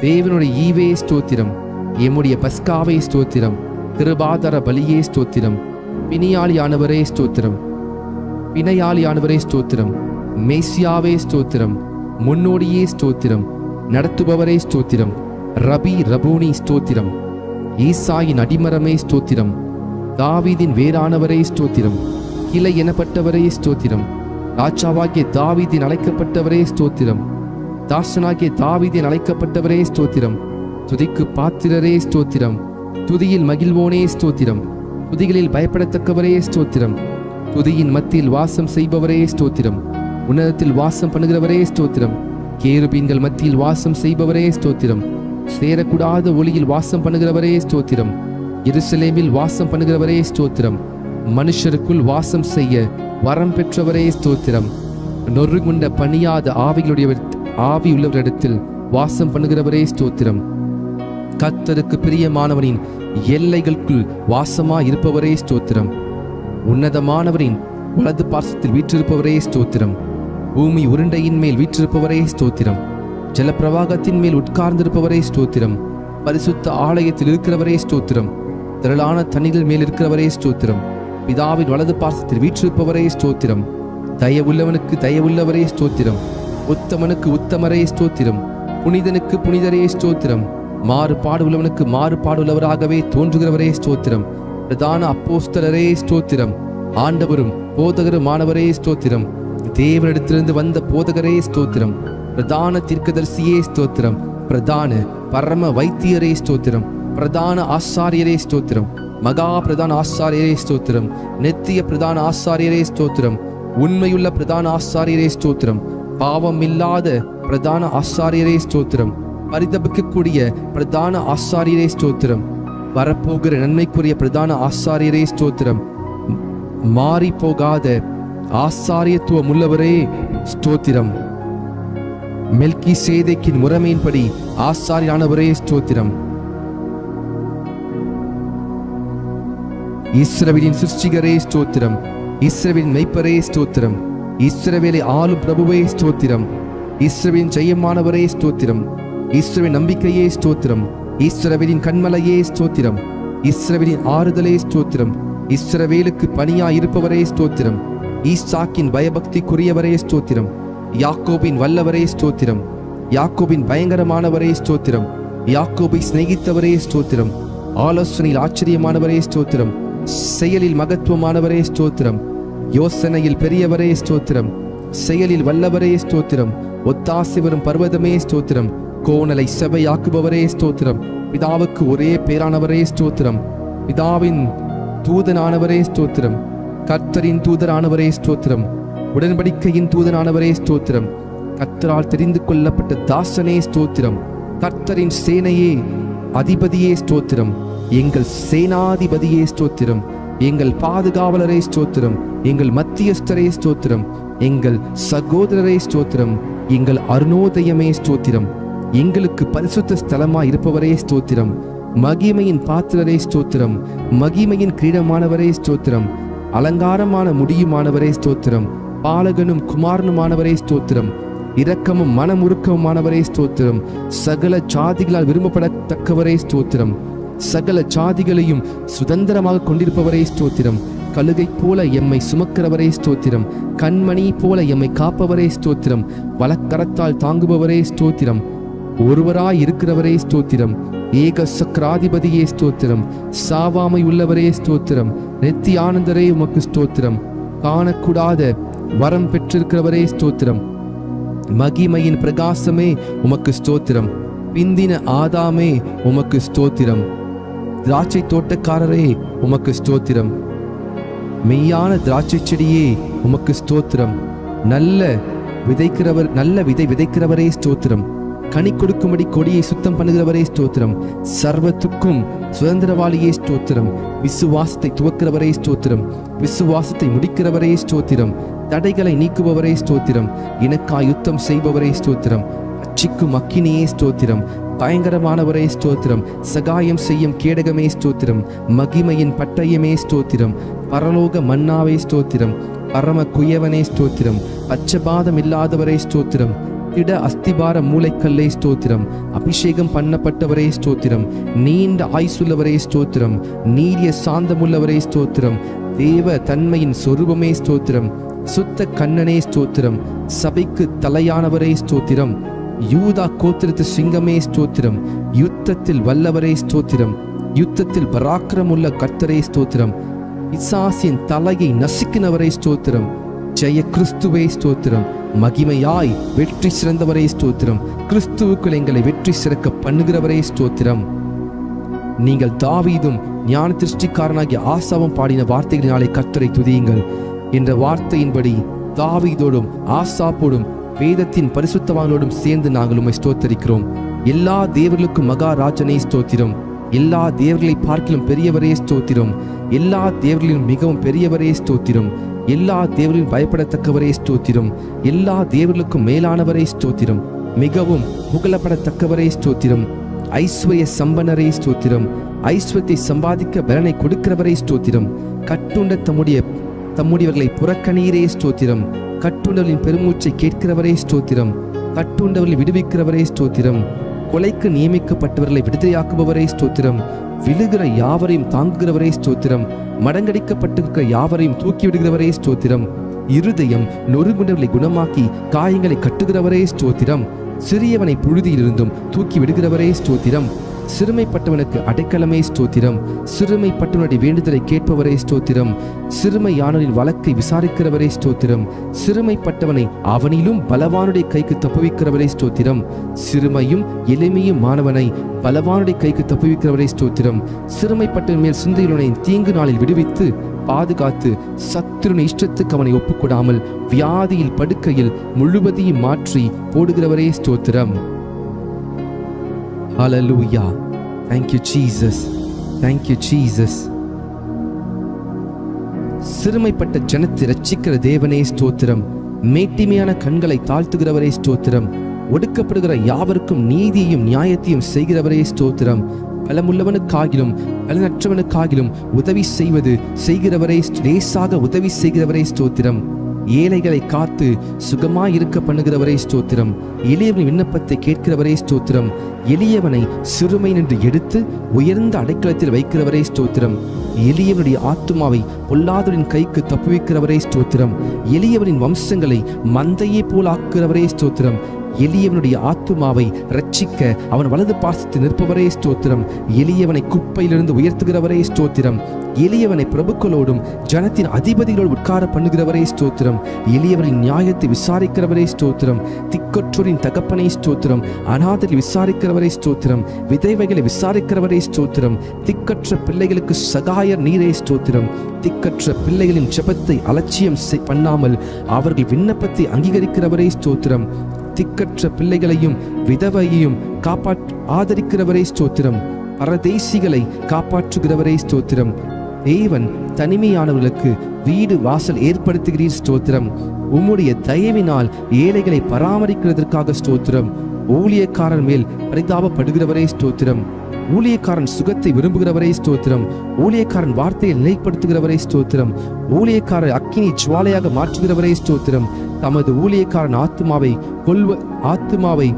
தேவனுடைய ஈவே ஸ்தோத்திரம். எம்முடைய பஸ்காவே ஸ்தோத்திரம். கிருபாதார பலியே ஸ்தோத்திரம். பிணியாளியானவரே ஸ்தோத்திரம். பிணையாளியானவரே ஸ்தோத்திரம். மேசியாவே ஸ்தோத்திரம். முன்னோடியே ஸ்தோத்திரம். நடத்துபவரே ஸ்தோத்திரம். ரபூனி ஸ்தோத்திரம். ஈசாயின் அடிமரமே ஸ்தோத்திரம். தாவீதின் வேறானவரே ஸ்தோத்திரம். கிளை எனப்பட்டவரே ஸ்தோத்திரம். ராஜாவாகிய தாவீதின் அழைக்கப்பட்டவரே ஸ்தோத்திரம். தாசனாகிய தாவீதின் அழைக்கப்பட்டவரே ஸ்தோத்திரம். துதிக்கு பாத்திரரே ஸ்தோத்திரம். துதியில் மகிழ்வோனே ஸ்தோத்திரம். துதிகளில் பயப்படத்தக்கவரே ஸ்தோத்திரம். துதியின் மத்தியில் வாசம் செய்பவரே ஸ்தோத்திரம். உன்னதத்தில் வாசம் பண்ணுகிறவரே ஸ்தோத்திரம். கேருபீன்கள் மத்தியில் வாசம் செய்பவரே ஸ்தோத்திரம். சேரக்கூடாத ஒளியில் வாசம் பண்ணுகிறவரே ஸ்தோத்திரம். எருசலேமில் வாசம் பண்ணுகிறவரே ஸ்தோத்திரம். மனுஷருக்குள் வாசம் செய்ய வரம் பெற்றவரே ஸ்தோத்திரம். நொறுங்குண்ட பணியாத ஆவி உள்ளவரிடத்தில் வாசம் பண்ணுகிறவரே ஸ்தோத்திரம். கர்த்தருக்கு பிரியமானவனின் எல்லைகளுக்குள் வாசமா இருப்பவரே ஸ்தோத்திரம். உன்னதமானவரின் வலது பார்சத்தில் வீற்றிருப்பவரே ஸ்தோத்திரம். பூமி உருண்டையின் மேல் வீற்றிருப்பவரே ஸ்தோத்திரம். ஜலப்பிரவாகத்தின் மேல் உட்கார்ந்திருப்பவரே ஸ்தோத்திரம். பரிசுத்த ஆலயத்தில் இருக்கிறவரே ஸ்தோத்திரம். திரளான தண்ணீரில் மேல் இருக்கிறவரே ஸ்தோத்திரம். பிதாவின் வலது பார்சத்தில் வீற்றிருப்பவரே ஸ்தோத்திரம். தயவுள்ளவனுக்கு தயவுள்ளவரே ஸ்தோத்திரம். உத்தமனுக்கு உத்தமரே ஸ்தோத்திரம். புனிதனுக்கு புனிதரே ஸ்தோத்திரம். மாறுபாடு உள்ளவனுக்கு மாறுபாடுள்ளவராகவே தோன்றுகிறவரே ஸ்தோத்திரம். பிரதான அப்போஸ்தலரே ஸ்தோத்திரம். ஆண்டவரும் போதகருமானவரே ஸ்தோத்திரம். தேவனிடத்திலிருந்து வந்த போதகரே ஸ்தோத்திரம். பிரதான தீர்க்கதரிசியே ஸ்தோத்திரம். பிரதான பரம வைத்தியரே ஸ்தோத்திரம். பிரதான ஆசாரியரே ஸ்தோத்திரம். மகா பிரதான ஆசாரியரே ஸ்தோத்திரம். நித்திய பிரதான ஆசாரியரே ஸ்தோத்திரம். உண்மையுள்ள பிரதான ஆசாரியரே ஸ்தோத்திரம். பாவம் இல்லாத பிரதான ஆசாரியரே ஸ்தோத்திரம். பரிதபிக்கக்கூடிய பிரதான ஆசாரியரே ஸ்தோத்திரம். வரப்போகிற நன்மைக்குரிய பிரதான ஆசாரியரே ஸ்தோத்திரம். மாறி போகாத ஆசாரியத்துவம் உள்ளவரே ஸ்தோத்திரம். மெல்கிசேதேக்கின் முறைமையின்படி ஆசாரியனானவரே ஸ்தோத்திரம். இஸ்ரவேலின் சிருஷ்டிகரே ஸ்தோத்திரம். இஸ்ரவேலின் மெய்ப்பரே ஸ்தோத்திரம். இஸ்ரவேலை ஆளும் பிரபுவே ஸ்தோத்திரம். இஸ்ரவேலின் ஜெயமானவரே ஸ்தோத்திரம். இஸ்ரவேலின் நம்பிக்கையே ஸ்தோத்திரம். இஸ்ரவேலின் கண்மலையே ஸ்தோத்திரம். இஸ்ரவேலின் ஆறுதலே ஸ்தோத்திரம். இஸ்ரவேலுக்கு பணியாயிருப்பவரே ஸ்தோத்திரம். ஈசாக்கின் பயபக்திக்குரியவரே ஸ்தோத்திரம். யாக்கோபின் வல்லவரே ஸ்தோத்திரம். யாக்கோபின் பயங்கரமானவரே ஸ்தோத்திரம். யாக்கோபை சிநேகித்தவரே ஸ்தோத்திரம். ஆலோசனையில் ஆச்சரியமானவரே ஸ்தோத்திரம். செயலில் மகத்துவமானவரே ஸ்தோத்திரம். யோசனையில் பெரியவரே ஸ்தோத்திரம். செயலில் வல்லவரே ஸ்தோத்திரம். ஒத்தாசை வரும் பர்வதமே ஸ்தோத்திரம். கோணலை செவையாக்குபவரே ஸ்தோத்திரம். பிதாவுக்கு ஒரே பேரானவரே ஸ்தோத்திரம். பிதாவின் தூதனானவரே ஸ்தோத்திரம். கர்த்தரின் தூதரானவரே ஸ்தோத்திரம். உடன்படிக்கையின் தூதனானவரே ஸ்தோத்திரம். கர்த்தரால் தெரிந்து கொள்ளப்பட்ட தாசனே ஸ்தோத்திரம். கர்த்தரின் சேனையே அதிபதியே ஸ்தோத்திரம். எங்கள் சேனாதிபதியே ஸ்தோத்திரம். எங்கள் பாதுகாவலரே ஸ்தோத்திரம். எங்கள் மத்தியஸ்தரே ஸ்தோத்திரம். எங்கள் சகோதரரே ஸ்தோத்திரம். எங்கள் அருணோதயமே ஸ்தோத்திரம். எங்களுக்கு பரிசுத்த ஸ்தலமாய் இருப்பவரே ஸ்தோத்திரம். மகிமையின் பாத்திரரே ஸ்தோத்திரம். மகிமையின் கிரீடமானவரே ஸ்தோத்திரம். அலங்காரமான முடியுமானவரே ஸ்தோத்திரம். பாலகனும் குமாரனுமானவரே ஸ்தோத்திரம். இரக்கமும் மனமுருக்கமுமானவரே ஸ்தோத்திரம். சகல ஜாதிகளால் விரும்பப்படத்தக்கவரே ஸ்தோத்திரம். சகல ஜாதிகளையும் சுதந்திரமாக கொண்டிருப்பவரே ஸ்தோத்திரம். கழுகை போல எம்மை சுமக்கிறவரே ஸ்தோத்திரம். கண்மணி போல எம்மை காப்பவரே ஸ்தோத்திரம். வலக்கரத்தால் தாங்குபவரே ஸ்தோத்திரம். ஒருவராய் இருக்கிறவரே ஸ்தோத்திரம். ஏக சக்கராதிபதியே ஸ்தோத்திரம். சாவாமை உள்ளவரே ஸ்தோத்திரம். நித்தி ஆனந்தரே உமக்கு ஸ்தோத்திரம். காணக்கூடாத வரம் பெற்றிருக்கிறவரே ஸ்தோத்திரம். மகிமையின் பிரகாசமே உமக்கு ஸ்தோத்திரம். பிந்தின ஆதாமே உமக்கு ஸ்தோத்திரம். திராட்சை தோட்டக்காரரே உமக்கு ஸ்தோத்திரம். மெய்யான திராட்சை செடியே உமக்கு ஸ்தோத்திரம். நல்ல விதை விதைக்கிறவரே ஸ்தோத்திரம். கனி கொடுக்கும்படி கொடியை சுத்தம் பண்ணுகிறவரே ஸ்தோத்திரம். சர்வத்துக்கும் சுதந்திரவாளியே ஸ்தோத்திரம். விசுவாசத்தை துவக்கிறவரே ஸ்தோத்திரம். விசுவாசத்தை முடிக்கிறவரே ஸ்தோத்திரம். தடைகளை நீக்குபவரே ஸ்தோத்திரம். எனக்காய் யுத்தம் செய்பவரே ஸ்தோத்திரம். அச்சிக்கும் அக்கினியே ஸ்தோத்திரம். பயங்கரமானவரே ஸ்தோத்திரம். சகாயம் செய்யும் கேடகமே ஸ்தோத்திரம். மகிமையின் பட்டயமே ஸ்தோத்திரம். பரலோக மன்னாவே ஸ்தோத்திரம். பரம குயவனே ஸ்தோத்திரம். பச்சபாதம் இல்லாதவரே ஸ்தோத்திரம். திட அஸ்திபார மூளைக்கல்லே ஸ்தோத்திரம். அபிஷேகம் பண்ணப்பட்டவரே ஸ்தோத்திரம். நீண்ட ஆயுசுள்ளவரே ஸ்தோத்திரம். நீரிய சாந்தமுள்ளவரே ஸ்தோத்திரம். தேவ தன்மையின் சொரூபமே ஸ்தோத்திரம். சுத்த கண்ணனே ஸ்தோத்திரம். சபைக்கு தலையானவரே ஸ்தோத்திரம். யூதா கோத்திரத்து சிங்கமே ஸ்தோத்திரம். யுத்தத்தில் வல்லவரே ஸ்தோத்திரம். யுத்தத்தில் பராக்கிரமுள்ள கர்த்தரே ஸ்தோத்திரம். பிசாசின் தலையை நசுக்கினவரே ஸ்தோத்திரம். ஜெய கிறிஸ்துவே ஸ்தோத்திரம். மகிமையாய் வெற்றி சிறந்தவரே ஸ்தோத்திரம். கிறிஸ்துவுக்குள் எங்களை வெற்றி சிறக்க பண்ணுகிறவரே ஸ்தோத்திரம். நீங்கள் தாவீதும் ஞான திருஷ்டிக்காரனாகிய ஆசாவும் பாடின வார்த்தைகளினாலே கர்த்தரை துதியுங்கள் என்ற வார்த்தையின்படி தாவீதோடும் ஆசாப்போடும் வேதத்தின் பரிசுத்தவான்களோடும் சேர்ந்து நாங்கள் உம்மை ஸ்தோத்தரிக்கிறோம். எல்லா தேவர்களுக்கும் மகாராஜனே ஸ்தோத்திரம். எல்லா தேவர்களை பார்க்கிலும் பெரியவரே ஸ்தோத்திரம். எல்லா தேவர்களிலும் மிகவும் பெரியவரே ஸ்தோத்திரம். எல்லா தேவர்களிலும் பயப்படத்தக்கவரே ஸ்தோத்திரம். எல்லா தேவர்களுக்கும் மேலானவரே ஸ்தோத்திரம். மிகவும் புகழப்படத்தக்கவரே ஸ்தோத்திரம். ஐஸ்வர்ய சம்பனரே ஸ்தோத்திரம். ஐஸ்வர்யத்தை சம்பாதிக்க பலனை கொடுக்கிறவரே ஸ்தோத்திரம். கட்டுண்ட தம்முடையவர்களை புறக்கணீரே ஸ்தோத்திரம். கட்டுண்டவர்களின் பெருமூச்சை கேட்கிறவரே ஸ்தோத்திரம். கட்டுண்டவர்களை விடுவிக்கிறவரே ஸ்தோத்திரம். கொலைக்கு நியமிக்கப்பட்டவர்களை விடுதலையாக்குபவரே ஸ்தோத்திரம். விழுகிற யாவரையும் தாங்குகிறவரே ஸ்தோத்திரம். மடங்கடிக்கப்பட்டிருக்கிற யாவரையும் தூக்கி விடுகிறவரே ஸ்தோத்திரம். இருதயம் நொறுங்குண்டவர்களை குணமாக்கி காயங்களை கட்டுகிறவரே ஸ்தோத்திரம். சிறியவனை புழுதியிலிருந்தும் தூக்கி விடுகிறவரே ஸ்தோத்திரம். சிறுமைப்பட்டவனுக்கு அடைக்கலமே ஸ்தோத்திரம். சிறுமைப்பட்டவனுடைய வேண்டுதலை கேட்பவரே ஸ்தோத்திரம். சிறுமையானவரின் வழக்கை விசாரிக்கிறவரே ஸ்தோத்திரம். சிறுமைப்பட்டவனை அவனிலும் பலவானுடைய கைக்கு தப்புவிக்கிறவரே ஸ்தோத்திரம். சிறுமையும் எளிமையும் மாணவனை பலவானுடைய கைக்கு தப்புவிக்கிறவரே ஸ்தோத்திரம். சிறுமைப்பட்டவன் மேல் சிந்தையுள்ளவனை தீங்கு நாளில் விடுவித்து பாதுகாத்து சத்துருவின் இஷ்டத்துக்கு அவனை ஒப்புக்கொடாமல் வியாதியில் படுக்கையில் முழுவதையும் மாற்றி போடுகிறவரே ஸ்தோத்திரம். Hallelujah. Thank you, Jesus. Thank you, Jesus. சிறுமைப்பட்ட ஜனத்தை ரட்சிக்கிற தேவனே ஸ்தோத்திரம். மேட்டிமையான கண்களை தாழ்த்துகிறவரே ஸ்தோத்திரம். ஒடுக்கப்படுகிற யாவருக்கும் நீதியையும் நியாயத்தையும் செய்கிறவரே ஸ்தோத்திரம். பலமுள்ளவனுக்காகிலும் பலனற்றவனுக்காகிலும் உதவி செய்கிறவரே, லேசாக உதவி செய்கிறவரே ஸ்தோத்திரம். ஏழைகளை காத்து சுகமாயிருக்க பண்ணுகிறவரே ஸ்தோத்திரம். எளியவனின் விண்ணப்பத்தை கேட்கிறவரே ஸ்தோத்திரம். எளியவனை சிறுமை நின்று எடுத்து உயர்ந்த அடைக்கலத்தில் வைக்கிறவரே ஸ்தோத்திரம். எளியவனுடைய ஆத்துமாவை பொல்லாதவரின் கைக்கு தப்புவிக்கிறவரே ஸ்தோத்திரம். எளியவனின் வம்சங்களை மந்தையே போல் ஆக்குகிறவரே ஸ்தோத்திரம். எளியவனுடைய ஆத்துமாவை ரட்சிக்க அவன் வலது பாசத்தில் நிற்பவரே ஸ்தோத்திரம். எளியவனை குப்பையிலிருந்து உயர்த்துகிறவரே ஸ்தோத்திரம். எளியவனை பிரபுக்களோடும் ஜனத்தின் அதிபதிகளோடு உட்கார பண்ணுகிறவரே ஸ்தோத்திரம். எளியவரின் நியாயத்தை விசாரிக்கிறவரே ஸ்தோத்திரம். திக்கற்றோரின் தகப்பனை ஸ்தோத்திரம். அநாதரை விசாரிக்கிறவரே ஸ்தோத்திரம். விதைவைகளை விசாரிக்கிறவரே ஸ்தோத்திரம். திக்கற்ற பிள்ளைகளுக்கு சகாயர் நீரே ஸ்தோத்திரம். திக்கற்ற பிள்ளைகளின் ஜெபத்தை அலட்சியம் பண்ணாமல் அவர்கள் விண்ணப்பத்தை அங்கீகரிக்கிறவரே ஸ்தோத்திரம். திக்கற்ற பிள்ளைகளையும் விதவையையும் ஆதரிக்கிறவரே ஸ்தோத்திரம். பரதேசிகளை காப்பாற்றுகிறவரே ஸ்தோத்திரம். தேவன் தனிமையானவர்களுக்கு வீடு வாசல் ஏற்படுத்துகிறீர் ஸ்தோத்திரம். உம்முடைய தயவினால் ஏழைகளை பராமரிக்கிறதற்காக ஸ்தோத்திரம். ஊழியக்காரன் மேல் பரிதாபப்படுகிறவரே ஸ்தோத்திரம். ஊழியக்காரன் சுகத்தை விரும்புகிறவரே ஸ்தோத்திரம். ஊழியக்காரன் வார்த்தையை நிலைப்படுத்துகிறவரே ஸ்தோத்திரம். ஊழியக்காரர் அக்கினி ஜுவாலையாக மாற்றுகிறவரே ஸ்தோத்திரம். தமது ஊழியக்காரன் ஆத்துமாவை